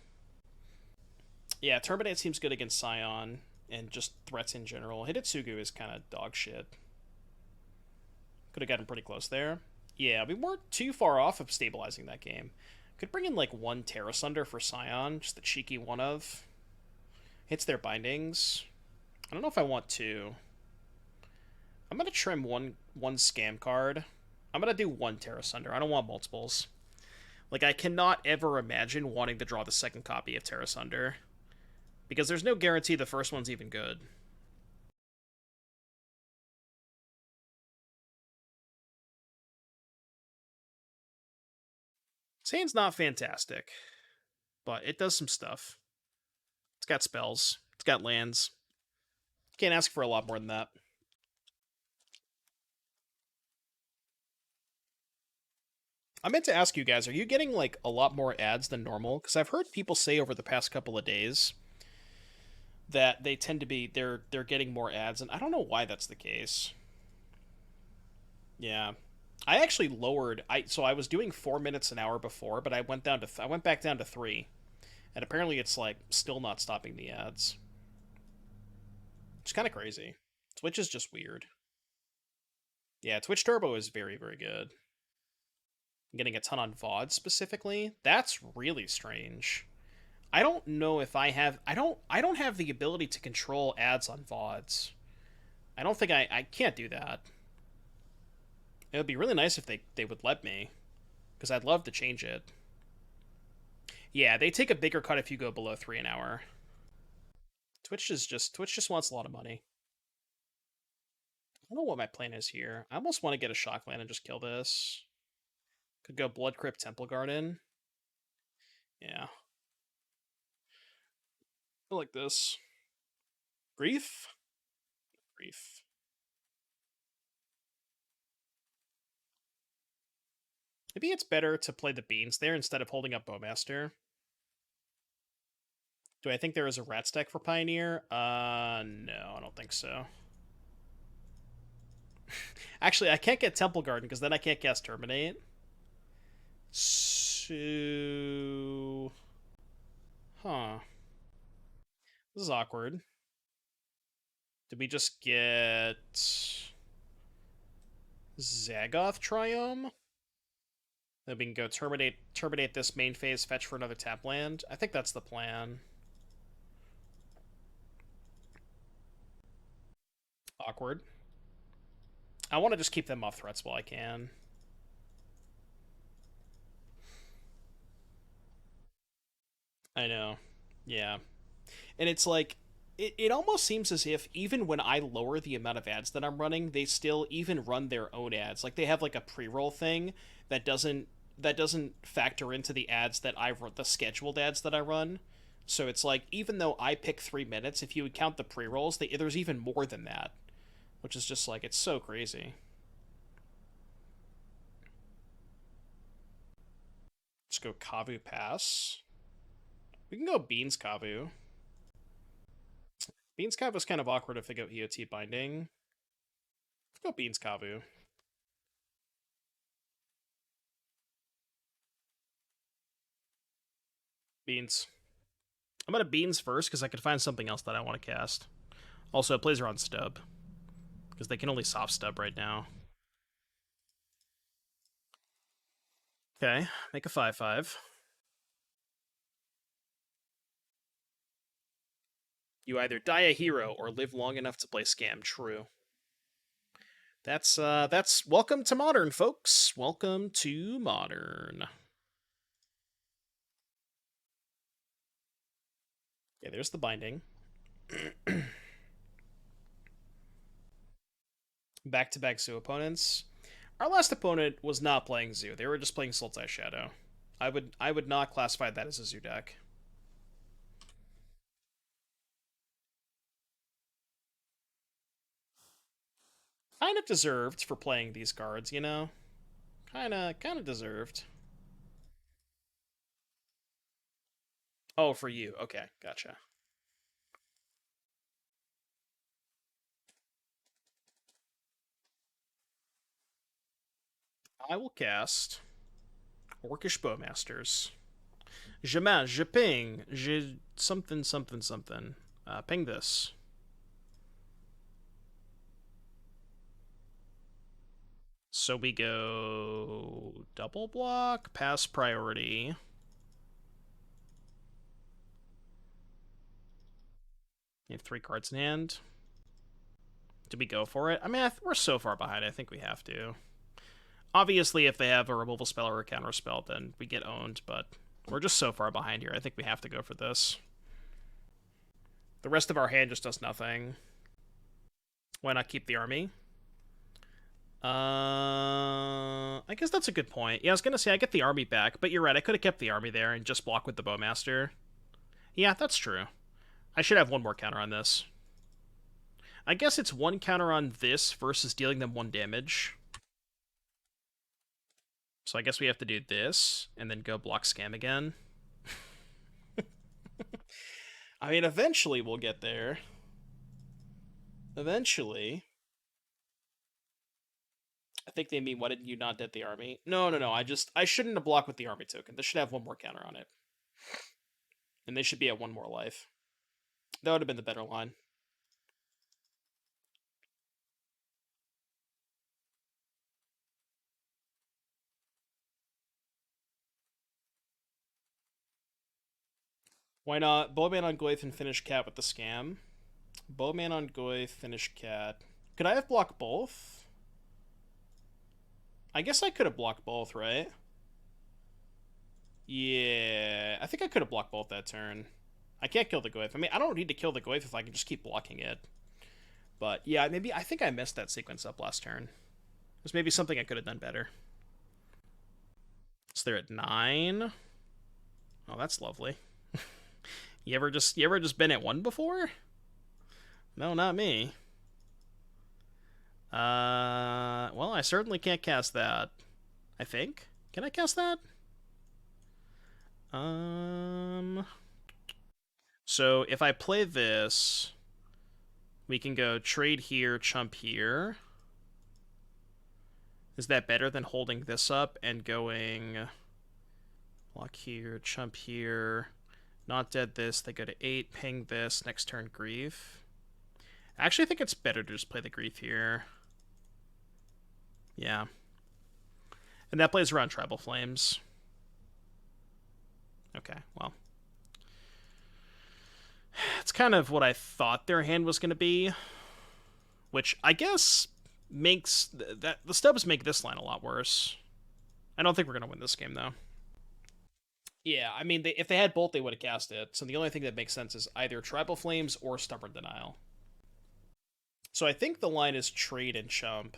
Yeah, Terminate seems good against Scion and just threats in general. Hidetsugu is kind of dog shit. Could have gotten pretty close there. Yeah, we weren't too far off of stabilizing that game. Could bring in like one Tear Asunder for Scion, just the cheeky one of. Hits their bindings. I don't know if I want to. I'm gonna trim one scam card. I'm gonna do one Tear Asunder. I don't want multiples. Like, I cannot ever imagine wanting to draw the second copy of Tear Asunder. Because there's no guarantee the first one's even good. Sane's not fantastic, but it does some stuff. It's got spells. It's got lands. Can't ask for a lot more than that. I meant to ask you guys, are you getting like a lot more ads than normal? Because I've heard people say over the past couple of days that they tend to be they're getting more ads, and I don't know why that's the case. Yeah, I actually lowered. I was doing 4 minutes an hour before, but I went down to I went back down to 3, and apparently it's like still not stopping the ads. It's kind of crazy. Twitch is just weird. Yeah, Twitch Turbo is very good. I'm getting a ton on VOD specifically. That's really strange. I don't know if I have. I don't have the ability to control ads on VODs. I don't think I can't do that. It would be really nice if they would let me, because I'd love to change it. Yeah, they take a bigger cut if you go below 3 an hour. Twitch just wants a lot of money. I don't know what my plan is here. I almost want to get a Shockland and just kill this. Could go Blood Crypt Temple Garden. Yeah. I like this. Grief? Grief. Maybe it's better to play the beans there instead of holding up Bowmaster. Do I think there is a rat stack for Pioneer? No, I don't think so. Actually, I can't get Temple Garden because then I can't cast Terminate. So... Huh. This is awkward. Did we just get... Zagoth Triome? Then we can go terminate this main phase, fetch for another tap land. I think that's the plan. Awkward. I want to just keep them off threats while I can. I know. Yeah. And it's like, it almost seems as if even when I lower the amount of ads that I'm running, they still even run their own ads. Like, they have like a pre-roll thing that doesn't factor into the ads that I run, the scheduled ads that I run. So it's like, even though I pick 3 minutes, if you would count the pre-rolls, there's even more than that. Which is just like, it's so crazy. Let's go Kavu Pass. We can go Beans Kavu. Beans Kavu is kind of awkward if they go EOT Binding. Let's go Beans Kavu. Beans. I'm gonna Beans first because I could find something else that I want to cast. Also, it plays around Stub because they can only soft Stub right now. Okay, make a 5/5. You either die a hero or live long enough to play Scam. True. That's welcome to Modern, folks. Welcome to Modern. Yeah, there's the binding. Back-to-back Zoo opponents. Our last opponent was not playing Zoo. They were just playing Sultai Shadow. I would not classify that as a Zoo deck. Kind of deserved for playing these cards, you know? Kind of deserved. Oh, for you. Okay, gotcha. I will cast Orcish Bowmasters. Je main, je ping, je something, something, something. Ping this. So we go double block, pass priority. You have 3 cards in hand. Do we go for it? I mean, we're so far behind, I think we have to. Obviously, if they have a removal spell or a counter spell, then we get owned, but we're just so far behind here. I think we have to go for this. The rest of our hand just does nothing. Why not keep the army? I guess that's a good point. Yeah, I was gonna say I get the army back, but you're right. I could have kept the army there and just block with the Bowmaster. Yeah, that's true. I should have one more counter on this. I guess it's 1 counter on this versus dealing them 1 damage. So I guess we have to do this, and then go block scam again. I mean, eventually we'll get there. Eventually. I think they mean, why didn't you not dead the army? No. I shouldn't have blocked with the army token. This should have 1 more counter on it. And they should be at 1 more life. That would have been the better line. Why not? Bowman on Goyf and finish cat with the scam. Bowman on Goyf, finish cat. Could I have blocked both? I guess I could have blocked both, right? Yeah, I think I could have blocked both that turn. I can't kill the Goyf. I mean, I don't need to kill the Goyf if I can just keep blocking it. But yeah, maybe I think I messed that sequence up last turn. It was maybe something I could have done better. So they're at 9. Oh, that's lovely. You ever just been at 1 before? No, not me. Well, I certainly can't cast that. I think. Can I cast that? So if I play this, we can go trade here, chump here. Is that better than holding this up and going block here, chump here, not dead this, they go to 8, ping this, next turn grief. I actually think it's better to just play the grief here. Yeah. And that plays around Tribal Flames. Okay, well. It's kind of what I thought their hand was going to be. Which I guess makes... the stubs make this line a lot worse. I don't think we're going to win this game, though. Yeah, I mean, if they had both, they would have cast it. So the only thing that makes sense is either Tribal Flames or Stubborn Denial. So I think the line is trade and chump.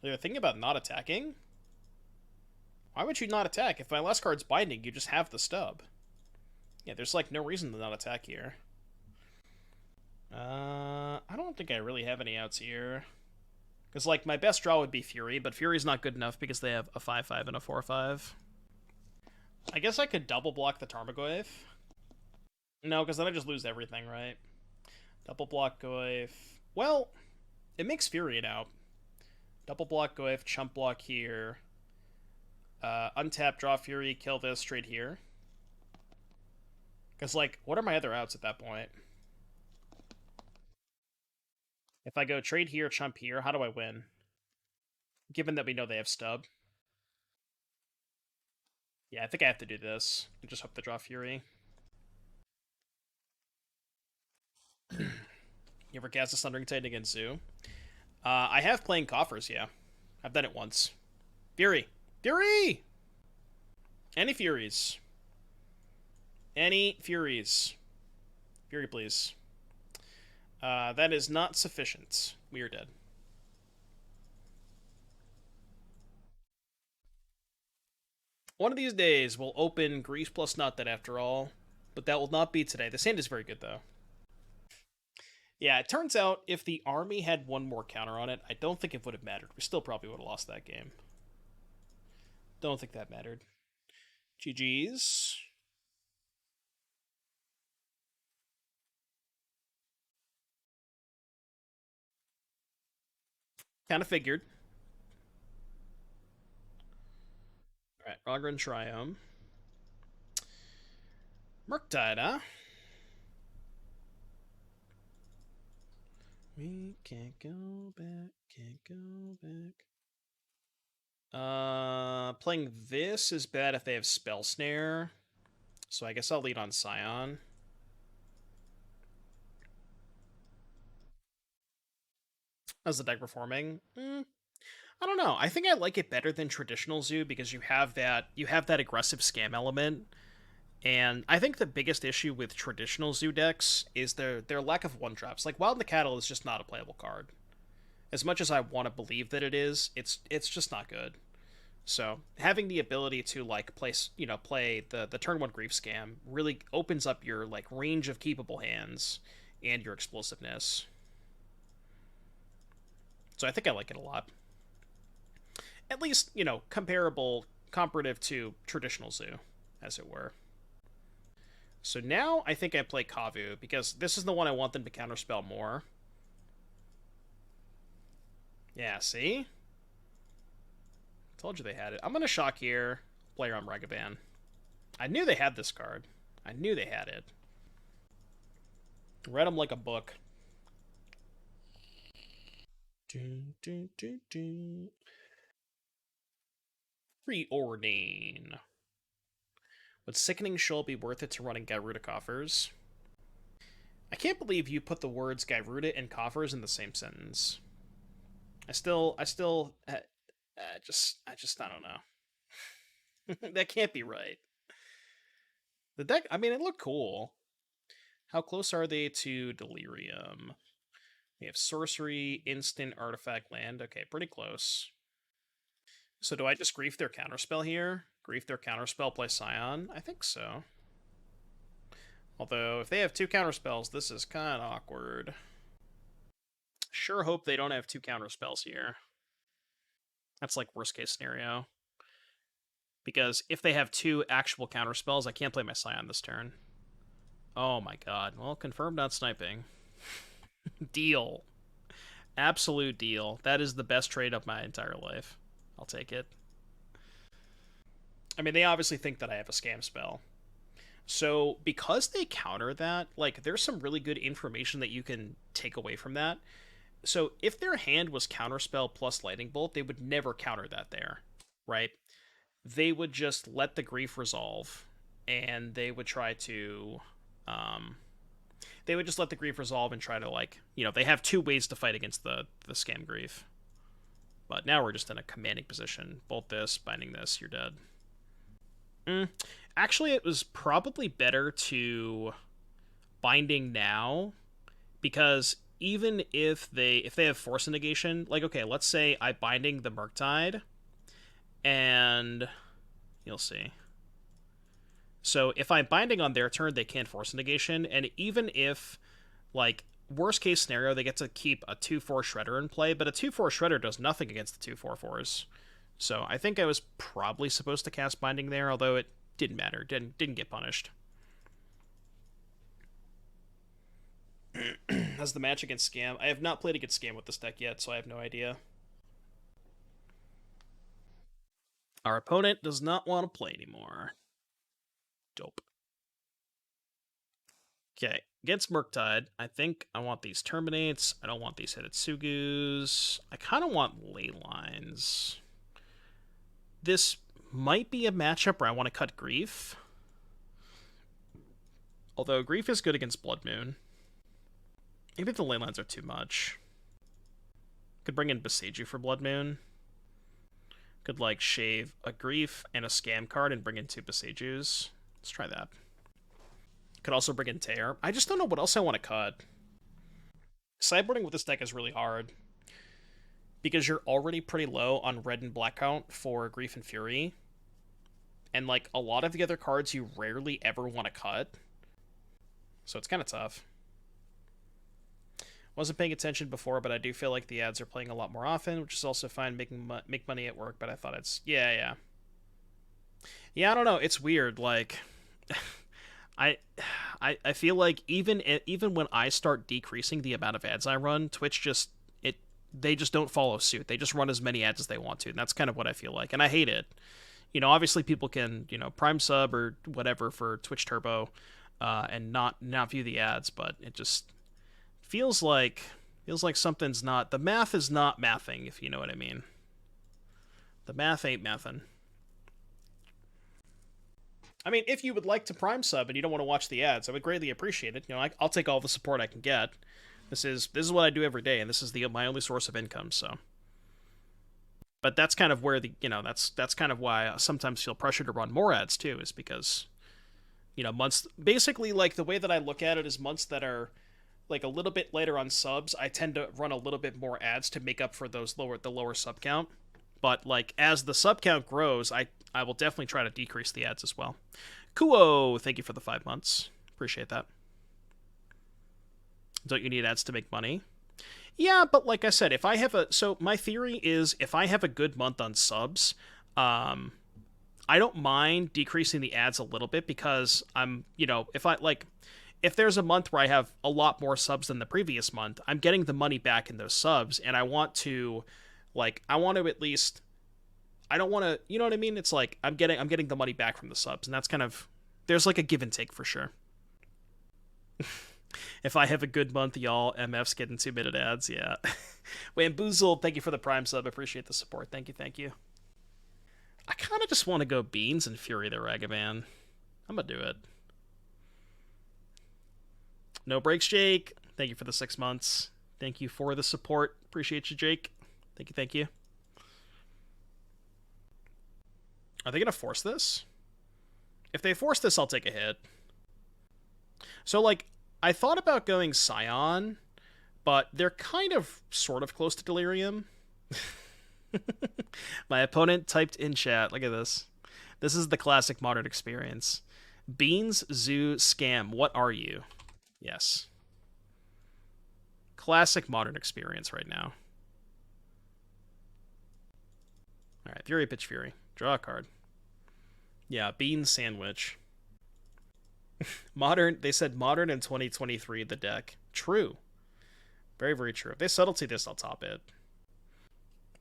They're thinking about not attacking? Why would you not attack? If my last card's binding, you just have the stub. Yeah, there's like no reason to not attack here. I don't think I really have any outs here. Because like my best draw would be Fury, but Fury's not good enough because they have a 5/5 and a 4/5. I guess I could double block the Tarmogoyf. No, because then I just lose everything, right? Double block Goyf. Well, it makes Fury now. Double block Goyf, chump block here. Untap, draw Fury, kill this, trade here. Because, like, what are my other outs at that point? If I go trade here, chump here, how do I win? Given that we know they have stub. Yeah, I think I have to do this. And just hope to draw Fury. You ever cast a Sundering Titan against Zoo? I have playing Coffers, yeah. I've done it once. Fury! Fury! Any Furies? Any Furies? Fury, please. That is not sufficient. We are dead. One of these days, we'll open Grease plus Not Dead after all. But that will not be today. This hand is very good, though. Yeah, it turns out if the army had 1 more counter on it, I don't think it would have mattered. We still probably would have lost that game. Don't think that mattered. GG's. Kind of figured. Alright, Raugrin Triome. Murktide, huh? We can't go back, can't go back. Playing this is bad if they have Spell Snare. So I guess I'll lead on Scion. How's the deck performing? I don't know. I think I like it better than traditional Zoo because you have that aggressive scam element. And I think the biggest issue with traditional Zoo decks is their lack of one drops. Like Wild in the Cattle is just not a playable card. As much as I want to believe that it is, it's just not good. So having the ability to like play the turn one Grief Scam really opens up your like range of keepable hands and your explosiveness. So I think I like it a lot. At least, comparative to traditional Zoo, as it were. So now I think I play Kavu, because this is the one I want them to counterspell more. Yeah, see? Told you they had it. I'm going to shock here, player on Ragavan. I knew they had this card. I knew they had it. Read them like a book. Preordain. Would Sickening Shoal be worth it to run in Gyruda Coffers? I can't believe you put the words Gyruda and Coffers in the same sentence. I don't know. That can't be right. The deck, I mean, it looked cool. How close are they to Delirium? We have Sorcery, Instant, Artifact, Land. Okay, pretty close. So do I just Grief their Counterspell here? Grief their Counterspell, play Scion? I think so. Although, if they have two Counterspells, this is kind of awkward. Sure hope they don't have two Counterspells here. That's like worst case scenario. Because if they have two actual Counterspells, I can't play my Scion this turn. Oh my god. Well, confirmed not sniping. Deal. Absolute deal. That is the best trade of my entire life. I'll take it. I mean, they obviously think that I have a scam spell. So, because they counter that, like, there's some really good information that you can take away from that. So, if their hand was Counterspell plus Lightning Bolt, they would never counter that there, right? They would just let the Grief resolve, and they would try to... they would just let the Grief resolve and try to, like... they have two ways to fight against the Scam Grief. But now we're just in a commanding position. Bolt this, binding this, you're dead. Actually, it was probably better to binding now, because even if they have Force Negation, like, okay, let's say I binding the Murktide, and you'll see. So if I'm binding on their turn, they can't Force Negation, and even if, like, worst case scenario, they get to keep a 2/4 Shredder in play, but a 2/4 Shredder does nothing against the 2/4/4s. So I think I was probably supposed to cast Binding there, although it didn't matter. Didn't get punished. How's the match against Scam? I have not played against Scam with this deck yet, so I have no idea. Our opponent does not want to play anymore. Dope. Okay, against Murktide, I think I want these Terminates. I don't want these Hidetsugus. I kind of want Leylines. This might be a matchup where I want to cut Grief. Although Grief is good against Blood Moon. Maybe the Leylines are too much. Could bring in Boseiju for Blood Moon. Could, like, shave a Grief and a Scam card and bring in two Boseijus. Let's try that. Could also bring in Tear. I just don't know what else I want to cut. Sideboarding with this deck is really hard, because you're already pretty low on red and black count for Grief and Fury. And, like, a lot of the other cards you rarely ever want to cut. So it's kind of tough. Wasn't paying attention before, but I do feel like the ads are playing a lot more often, which is also fine, make money at work, but I thought it's... Yeah, I don't know, it's weird, like... I feel like even when I start decreasing the amount of ads I run, Twitch they just don't follow suit. They just run as many ads as they want to, and that's kind of what I feel like, and I hate it. You know, obviously people can, you know, Prime sub or whatever for Twitch Turbo, and not view the ads, but it just feels like something's not, the math is not mathing, if you know what I mean. The math ain't mathin'. I mean, if you would like to Prime sub and you don't want to watch the ads, I would greatly appreciate it. You know, I'll take all the support I can get. This is what I do every day, and this is my only source of income. So, but that's kind of where that's kind of why I sometimes feel pressure to run more ads too, is because, you know, months, basically, like, the way that I look at it is months that are like a little bit later on subs, I tend to run a little bit more ads to make up for the lower sub count. But like as the sub count grows, I will definitely try to decrease the ads as well. Kuo, thank you for the 5 months. Appreciate that. Don't you need ads to make money? Yeah, but like I said, if I have my theory is if I have a good month on subs, I don't mind decreasing the ads a little bit, because I'm, you know, if there's a month where I have a lot more subs than the previous month, I'm getting the money back in those subs, and I want to at least, I don't want to, you know what I mean? It's like I'm getting the money back from the subs, and that's kind of, there's like a give and take for sure. If I have a good month, y'all, MFs getting 2-minute ads, yeah. Wamboozled, thank you for the Prime sub. Appreciate the support. Thank you. I kind of just want to go Beans and Fury the Ragavan. I'm gonna do it. No breaks, Jake. Thank you for the 6 months. Thank you for the support. Appreciate you, Jake. Thank you. Are they gonna force this? If they force this, I'll take a hit. So, like, I thought about going Scion, but they're kind of sort of close to Delirium. My opponent typed in chat. Look at this. This is the classic Modern experience. Beans, Zoo, Scam, what are you? Yes. Classic Modern experience right now. Alright, Fury, pitch Fury. Draw a card. Yeah, Beans Sandwich. Modern, they said Modern in 2023, the deck. True. Very, very true. If they subtlety this, I'll top it.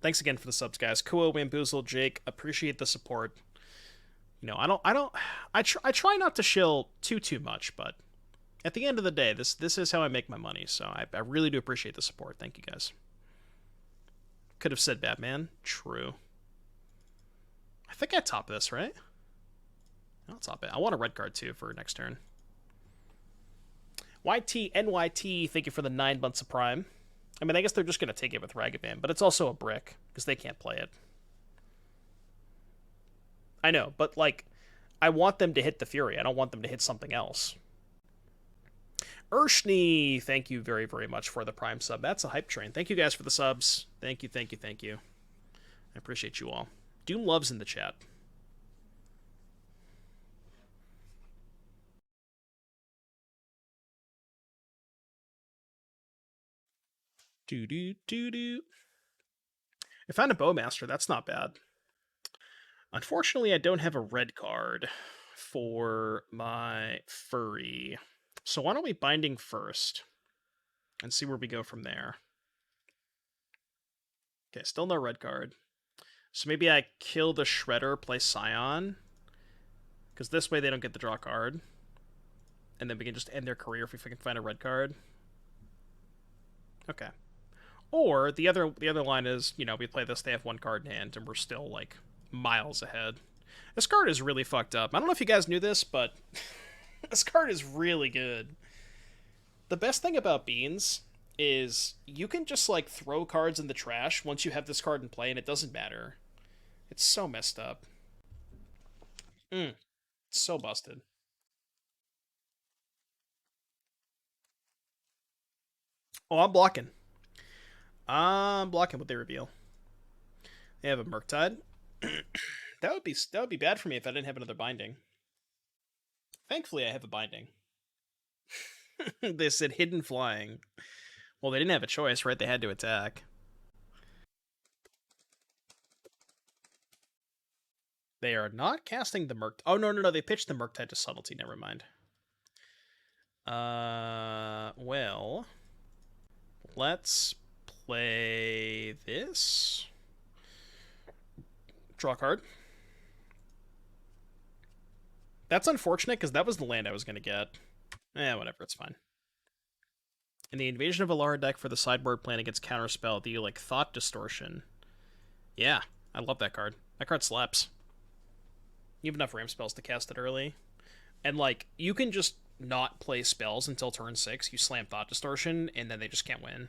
Thanks again for the subs, guys. Kuo, Bamboozle, Jake, appreciate the support. You know, I try not to shill too much, but at the end of the day, this is how I make my money, so I really do appreciate the support. Thank you, guys. Could have said Batman. True. I think I top this, right? I'll top it. I want a red card, too, for next turn. YTNYT, thank you for the 9 months of Prime. I mean, I guess they're just going to take it with Ragavan, but it's also a brick, because they can't play it. I know, but, like, I want them to hit the Fury. I don't want them to hit something else. Urshni, thank you very, very much for the Prime sub. That's a hype train. Thank you guys for the subs. Thank you. I appreciate you all. Doom Love's in the chat. Do. I found a Bowmaster. That's not bad. Unfortunately, I don't have a red card for my furry. So why don't we Binding first and see where we go from there. Okay, still no red card. So maybe I kill the Shredder, play Scion, because this way they don't get the draw card. And then we can just end their career if we can find a red card. Okay. Or the other line is, you know, we play this, they have 1 card in hand, and we're still, like, miles ahead. This card is really fucked up. I don't know if you guys knew this, but this card is really good. The best thing about Beans is you can just, like, throw cards in the trash once you have this card in play, and it doesn't matter. It's so messed up. It's so busted. Oh, I'm blocking. I'm blocking what they reveal. They have a Murktide. That would be bad for me if I didn't have another Binding. Thankfully, I have a Binding. They said Hidden Flying. Well, they didn't have a choice, right? They had to attack. They are not casting the Murktide. Oh, no. They pitched the Murktide to Subtlety. Never mind. Well, let's play this. Draw a card. That's unfortunate, because that was the land I was going to get. Whatever, it's fine. In the Invasion of Alara deck for the sideboard plan against Counterspell, do you like Thought Distortion? Yeah, I love that card. That card slaps. You have enough ramp spells to cast it early. And, like, you can just not play spells until turn 6. You slam Thought Distortion, and then they just can't win.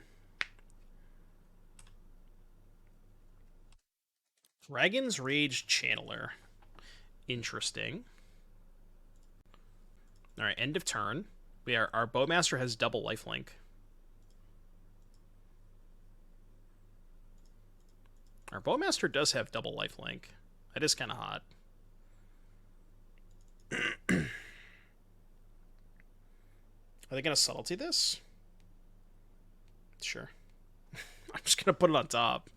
Dragon's Rage Channeler. Interesting. Alright, end of turn. Our Bowmaster has double lifelink. Our Bowmaster does have double lifelink. That is kind of hot. Are they going to subtlety this? Sure. I'm just going to put it on top,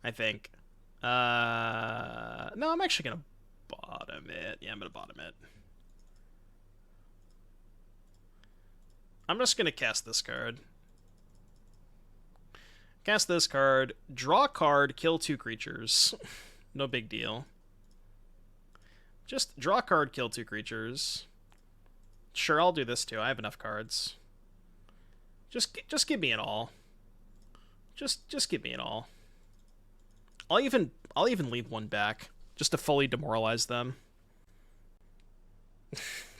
I think. No, I'm actually going to bottom it. Yeah, I'm going to bottom it. I'm just going to cast this card. Cast this card. Draw a card. Kill 2 creatures. No big deal. Just draw a card. Kill 2 creatures. Sure, I'll do this too. I have enough cards. Just give me it all. Just give me it all. I'll even leave one back just to fully demoralize them.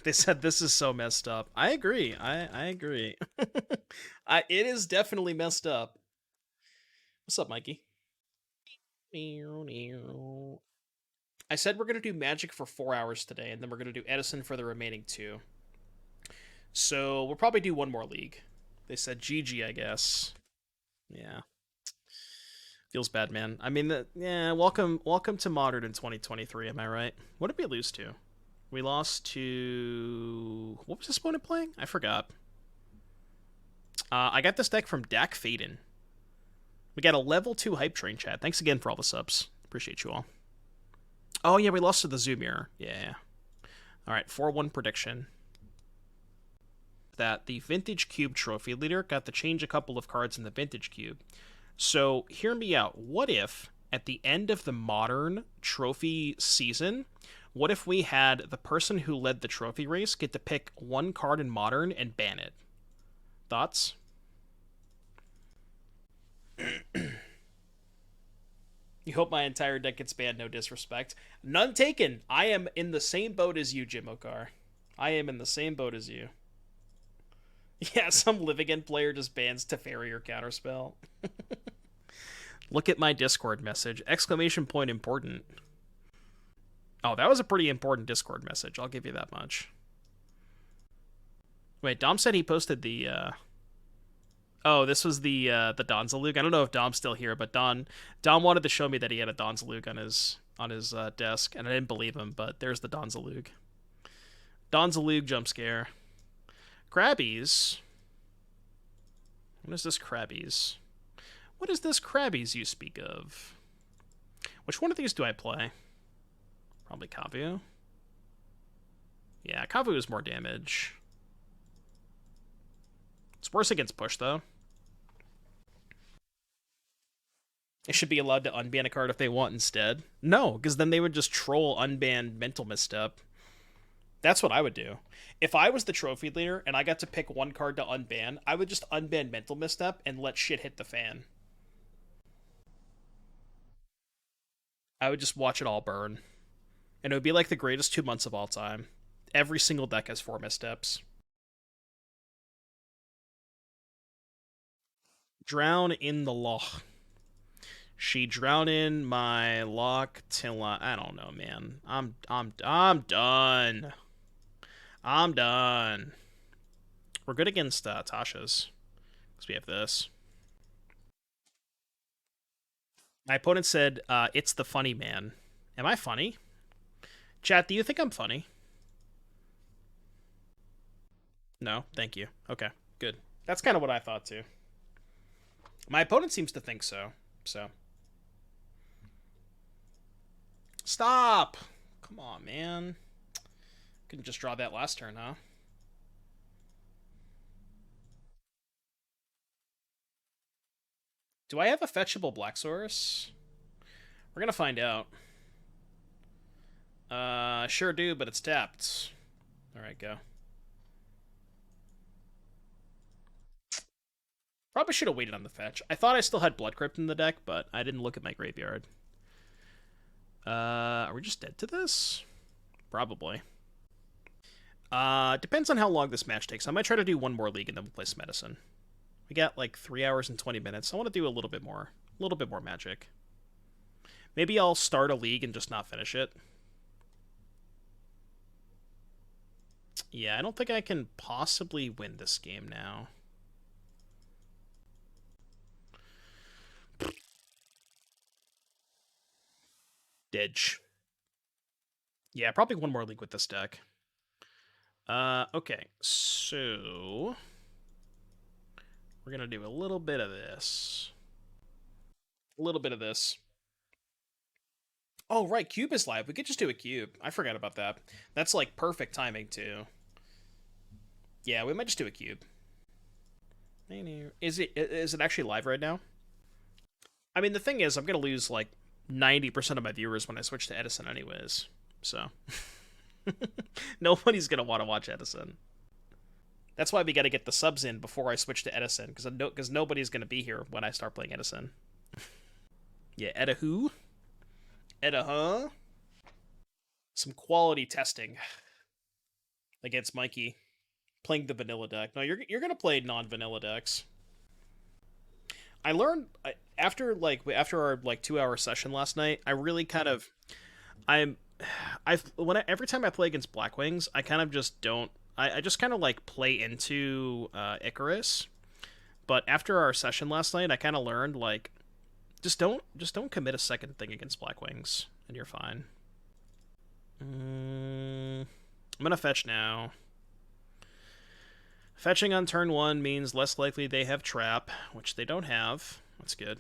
They said this is so messed up. I agree. I agree. It is definitely messed up. What's up, Mikey? I said we're going to do Magic for 4 hours today, and then we're going to do Edison for the remaining 2. So we'll probably do one more league. They said GG, I guess. Yeah. Feels bad, man. I mean, welcome to Modern in 2023, am I right? What did we lose to? We lost to... What was this opponent playing? I forgot. I got this deck from Dak Faden. We got a level 2 hype train, chat. Thanks again for all the subs. Appreciate you all. Oh, yeah, we lost to the Zoo Mirror. Yeah. All right, 4-1 prediction. That the Vintage Cube Trophy Leader got to change a couple of cards in the Vintage Cube. So, hear me out. What if, at the end of the Modern Trophy season, what if we had the person who led the trophy race get to pick one card in Modern and ban it? Thoughts? You hope my entire deck gets banned, no disrespect. None taken. I am in the same boat as you, Jim Okar. I am in the same boat as you. Yeah, some Live Again player just bans Teferi or Counterspell. Look at my Discord message. Exclamation point important. Oh, that was a pretty important Discord message. I'll give you that much. Wait, Dom said he posted the... Oh, this was the Donzalug. I don't know if Dom's still here, but Dom wanted to show me that he had a Donzalug on his desk, and I didn't believe him, but there's the Donzalug. Donzalug jump scare. Crabbies. What is this Crabbies? What is this Crabbies you speak of? Which one of these do I play? Probably Kavu. Yeah, Kavu is more damage. It's worse against push, though. They should be allowed to unban a card if they want instead. No, because then they would just troll unban Mental Misstep. That's what I would do. If I was the trophy leader and I got to pick one card to unban, I would just unban Mental Misstep and let shit hit the fan. I would just watch it all burn. And it would be like the greatest 2 months of all time. Every single deck has 4 missteps. Drown in the loch. She drowned in my loch till I don't know, man. I'm done. I'm done. We're good against Tasha's. Because we have this. My opponent said, it's the funny man. Am I funny? Chat, do you think I'm funny? No? Thank you. Okay, good. That's kind of what I thought, too. My opponent seems to think so. Stop! Come on, man. Couldn't just draw that last turn, huh? Do I have a fetchable Black Source? We're gonna find out. Sure do, but it's tapped. Alright, go. Probably should have waited on the fetch. I thought I still had Blood Crypt in the deck, but I didn't look at my graveyard. Are we just dead to this? Probably. Depends on how long this match takes. I might try to do one more league and then we'll play some medicine. We got like 3 hours and 20 minutes. I want to do a little bit more. A little bit more magic. Maybe I'll start a league and just not finish it. Yeah, I don't think I can possibly win this game now. Didge. Yeah, probably one more league with this deck. Okay, so we're gonna do a little bit of this. A little bit of this. Oh, right, Cube is live. We could just do a Cube. I forgot about that. That's, like, perfect timing, too. Yeah, we might just do a Cube. Is it actually live right now? I mean, the thing is, I'm going to lose, like, 90% of my viewers when I switch to Edison anyways. So, nobody's going to want to watch Edison. That's why we got to get the subs in before I switch to Edison, because nobody's going to be here when I start playing Edison. Yeah, Edda who? Edda huh? Some quality testing against Mikey. Playing the vanilla deck. No, you're going to play non-vanilla decks. I learned after our like 2-hour session last night, I really kind of every time I play against Blackwings, I kind of just don't I just kind of like play into Icarus. But after our session last night, I kind of learned like just don't commit a second thing against Blackwings and you're fine. I'm going to fetch now. Fetching on turn 1 means less likely they have trap, which they don't have. That's good.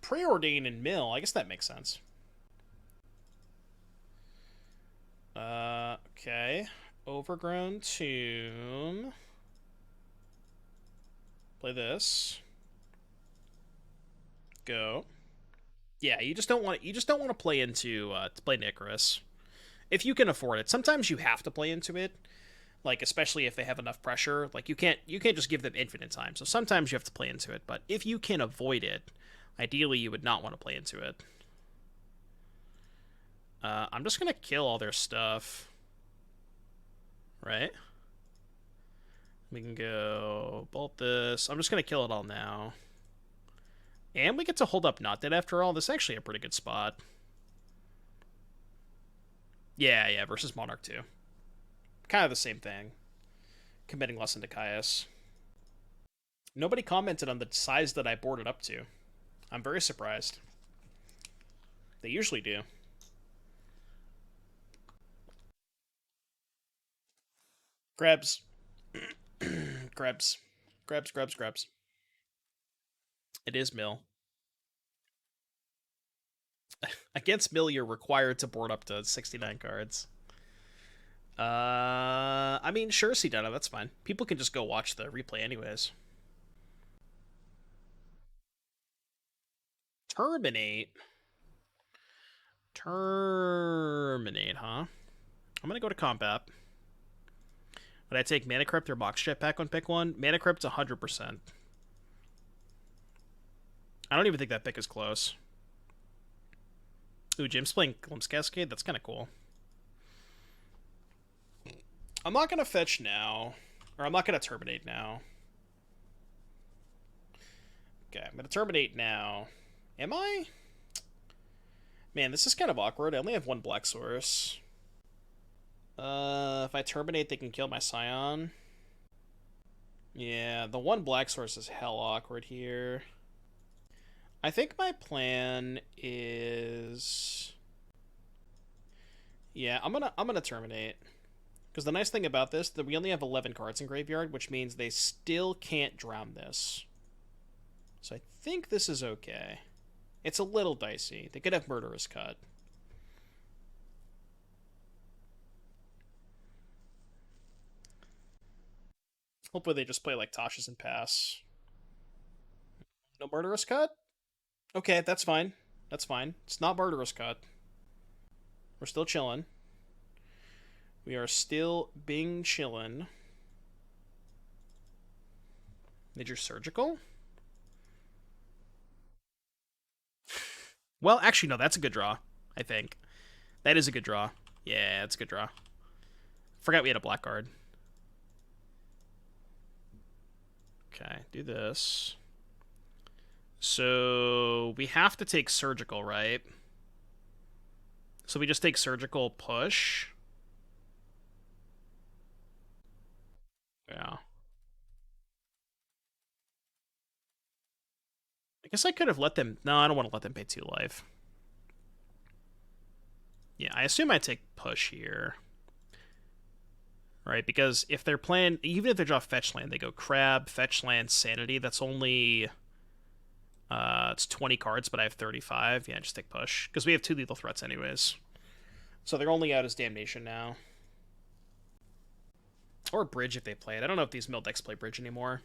Preordain and mill. I guess that makes sense. Okay. Overgrown Tomb. Play this. Go. Yeah, you just don't want to play into Icarus. If you can afford it. Sometimes you have to play into it. Like, especially if they have enough pressure. Like, you can't just give them infinite time. So sometimes you have to play into it. But if you can avoid it, ideally you would not want to play into it. I'm just going to kill all their stuff. Right? We can go bolt this. I'm just going to kill it all now. And we get to hold up Not Dead after all. This is actually a pretty good spot. Yeah, versus Monarch 2. Kind of the same thing. Committing less into Caius. Nobody commented on the size that I boarded up to. I'm very surprised. They usually do. Grabs. Grabs. Grabs. It is mill. Against mill, you're required to board up to 69 cards. I mean, sure, Sidana, that's fine. People can just go watch the replay anyways. Terminate, huh? I'm gonna go to combat. Would I take Mana Crypt or Box Jetpack on pick one? Mana Crypt's 100%. I don't even think that pick is close. Ooh, Jim's playing Glimpse Cascade? That's kind of cool. I'm not going to fetch now. Or I'm not going to terminate now. Okay, I'm going to terminate now. Am I? Man, this is kind of awkward. I only have one Black Source. If I terminate, they can kill my Scion. Yeah, the one Black Source is hell awkward here. I think my plan is... Yeah, I'm gonna terminate. Because the nice thing about this, that we only have 11 cards in graveyard, which means they still can't drown this. So I think this is okay. It's a little dicey. They could have Murderous Cut. Hopefully they just play like Tasha's and pass. No Murderous Cut? Okay, that's fine. That's fine. It's not Barbarous Cut. We're still chilling. We are still being chillin'. Major Surgical? Well, actually, no, that's a good draw, I think. That is a good draw. Yeah, it's a good draw. Forgot we had a black card. Okay, do this. So we have to take Surgical, right? So we just take Surgical push. Yeah. I guess I could have let them... No, I don't want to let them pay 2 life. Yeah, I assume I take push here. Right, because if they're playing... Even if they draw fetch land, they go Crab, fetch land, Sanity. That's only... it's 20 cards, but I have 35. Yeah, just take push. Because we have 2 lethal threats anyways. So they're only out as Damnation now. Or Bridge if they play it. I don't know if these mill decks play Bridge anymore.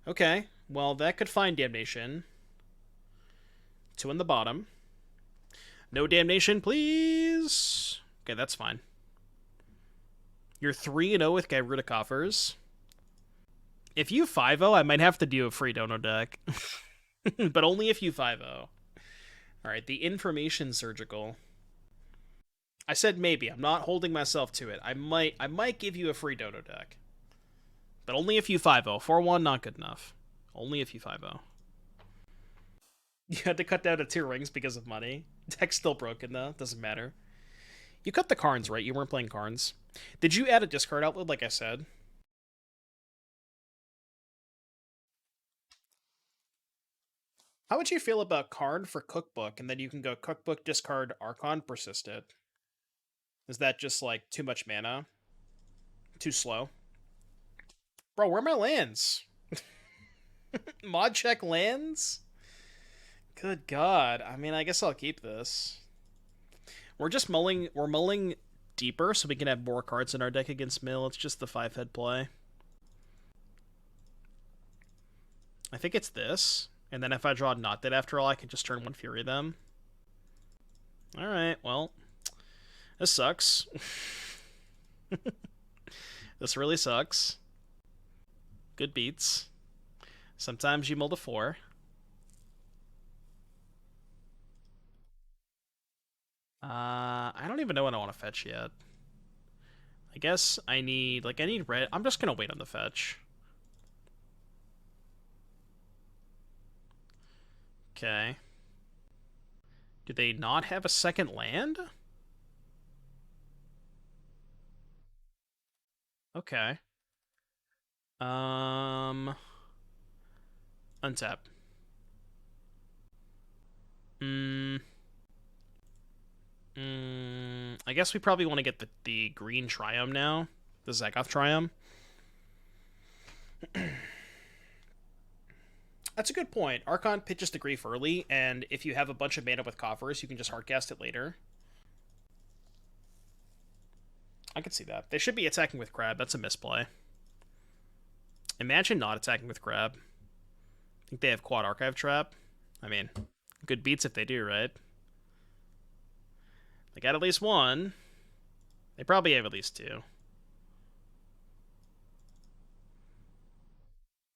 Okay, well, that could find Damnation. 2 in the bottom. No Damnation, please! Okay, that's fine. You're 3-0 with Gyruda Coffers. If you 5-0, I might have to do a free dono deck. But only if you 5-0. Alright, the Information Surgical. I said maybe. I'm not holding myself to it. I might give you a free dono deck. But only if you 5-0. 4-1, not good enough. Only if you 5-0. You had to cut down to 2 rings because of money. Deck's still broken, though. Doesn't matter. You cut the Karns, right? You weren't playing Karns. Did you add a discard outlet, like I said? How would you feel about Karn for Cookbook, and then you can go Cookbook, discard, Archon, Persisted? Is that just, like, too much mana? Too slow? Bro, where are my lands? Mod check lands? Good God. I mean, I guess I'll keep this. We're mulling deeper so we can have more cards in our deck against mill. It's just the 5-head play. I think it's this. And then if I draw Not Dead after all, I can just turn 1 Fury them. Alright, well. This sucks. This really sucks. Good beats. Sometimes you mull to 4. I don't even know what I want to fetch yet. I guess I need red. I'm just gonna wait on the fetch. Okay. Do they not have a second land? Okay. Untap. I guess we probably want to get the green Triome now. The Zagoth Triome. That's a good point. Archon pitches the Grief early, and if you have a bunch of mana with coffers, you can just hardcast it later. I could see that. They should be attacking with Crab. That's a misplay. Imagine not attacking with Crab. Think they have Quad Archive Trap? I mean, good beats if they do, right? They got at least 1. They probably have at least 2.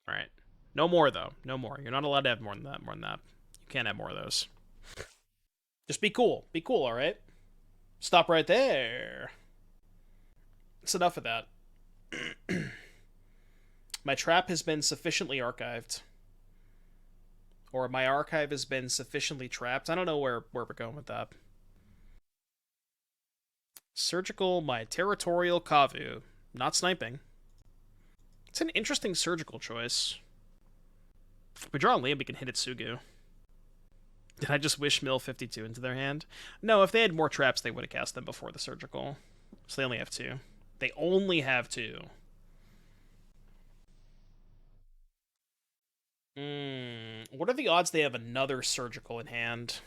Alright. No more, though. No more. You're not allowed to have more than that. You can't have more of those. Just be cool. Be cool, alright? Stop right there. It's enough of that. My trap has been sufficiently archived. Or my archive has been sufficiently trapped. I don't know where we're going with that. Surgical, my Territorial Kavu. Not sniping. It's an interesting surgical choice. If we draw a land, we can Hidetsugu. Did I just wish mill 52 into their hand? No, if they had more traps, they would have cast them before the surgical. So they only have 2. They only have 2. What are the odds they have another surgical in hand?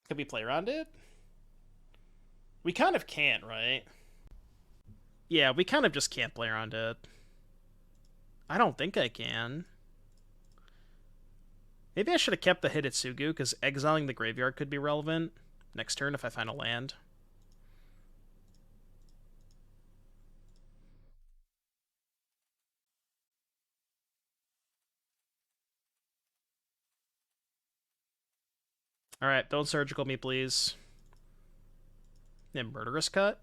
Can we play around it? We kind of can't, right? Yeah, we kind of just can't play around it. I don't think I can. Maybe I should have kept the Hidetsugu, because exiling the graveyard could be relevant next turn if I find a land. Alright, don't surgical me, please. And Murderous Cut?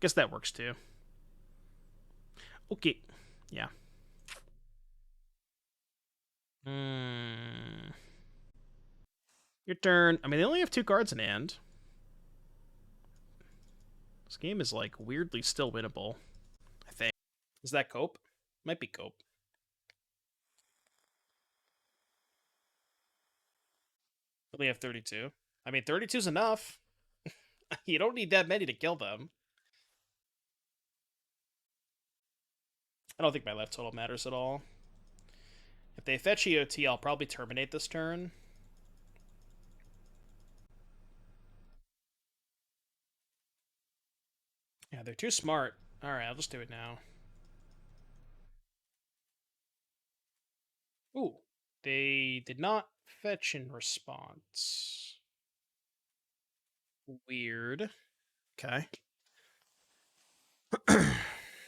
Guess that works too. Okay. Yeah. Your turn. I mean, they only have 2 cards in hand. This game is, like, weirdly still winnable, I think. Is that Cope? Might be Cope. Only have 32. I mean, 32's enough. You don't need that many to kill them. I don't think my left total matters at all. If they fetch EOT, I'll probably terminate this turn. Yeah, they're too smart. Alright, I'll just do it now. Ooh, they did not fetch in response. Weird. Okay.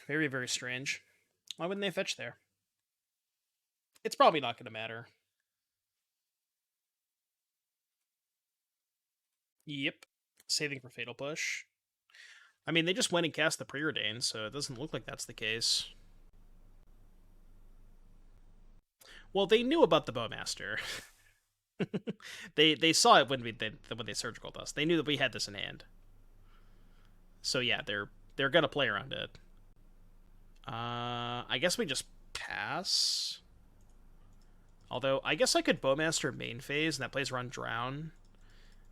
Very, very strange. Why wouldn't they fetch there? It's probably not going to matter. Yep. Saving for Fatal Push. I mean, they just went and cast the Preordain, so it doesn't look like that's the case. Well, they knew about the Bowmaster. they saw it when they surgicaled us. They knew that we had this in hand. So yeah, they're gonna play around it. I guess we just pass. Although I guess I could Bowmaster main phase, and that plays around Drown.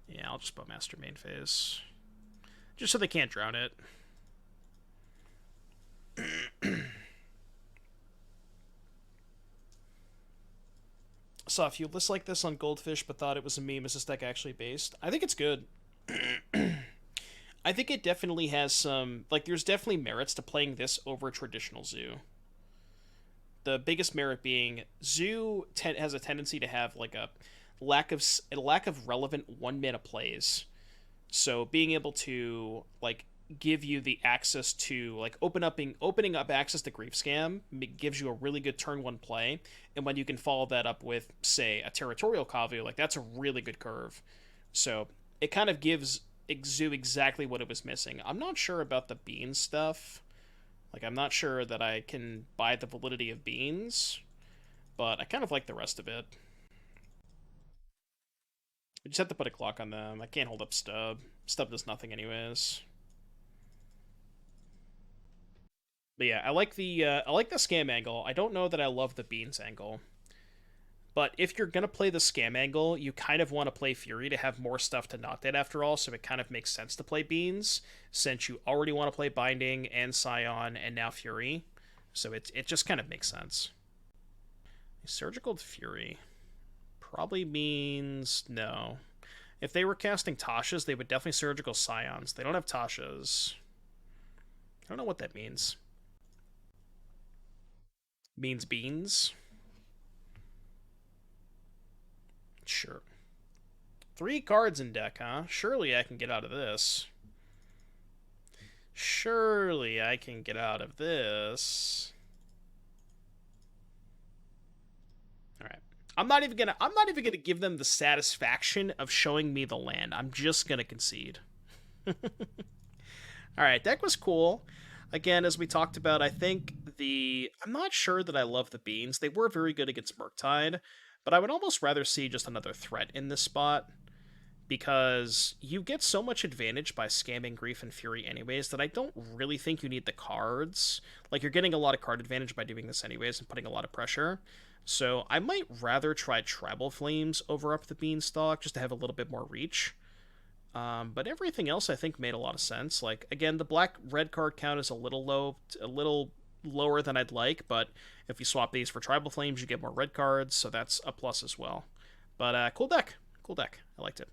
Yeah, I'll just Bowmaster main phase, just so they can't drown it. Saw a few lists like this on Goldfish, but thought it was a meme. Is this deck actually based? I think it's good. I think it definitely has some... Like, there's definitely merits to playing this over traditional Zoo. The biggest merit being Zoo has a tendency to have, like, a lack of relevant 1-mana plays. So being able to, like, give you the access to, like, opening up access to Grief Scam gives you a really good turn 1 play, and when you can follow that up with, say, a Territorial Kavu, like, that's a really good curve. So it kind of gives Zoo exactly what it was missing. I'm not sure about the Beans stuff. Like, I'm not sure that I can buy the validity of Beans, but I kind of like the rest of it. I just have to put a clock on them. I can't hold up Stub. Stub does nothing anyways. But yeah, I like the scam angle. I don't know that I love the Beans angle. But if you're going to play the scam angle, you kind of want to play Fury to have more stuff to knock dead after all, so it kind of makes sense to play Beans, since you already want to play Binding and Scion and now Fury. So it just kind of makes sense. Surgical Fury probably means no. If they were casting Tashas, they would definitely Surgical Scions. They don't have Tashas. I don't know what that means. Means beans? Sure. 3 cards in deck, huh? Surely I can get out of this. Surely I can get out of this. Alright. I'm not even gonna give them the satisfaction of showing me the land. I'm just gonna concede. Alright, deck was cool. Again, as we talked about, I think I'm not sure that I love the Beans. They were very good against Murktide, but I would almost rather see just another threat in this spot, because you get so much advantage by scamming Grief and Fury anyways that I don't really think you need the cards. Like, you're getting a lot of card advantage by doing this anyways and putting a lot of pressure. So I might rather try Tribal Flames over Up the Beanstalk just to have a little bit more reach. But everything else I think made a lot of sense. Like, again, the black-red card count is a little lower than I'd like, but if you swap these for Tribal Flames, you get more red cards, so that's a plus as well. But cool deck. Cool deck. I liked it.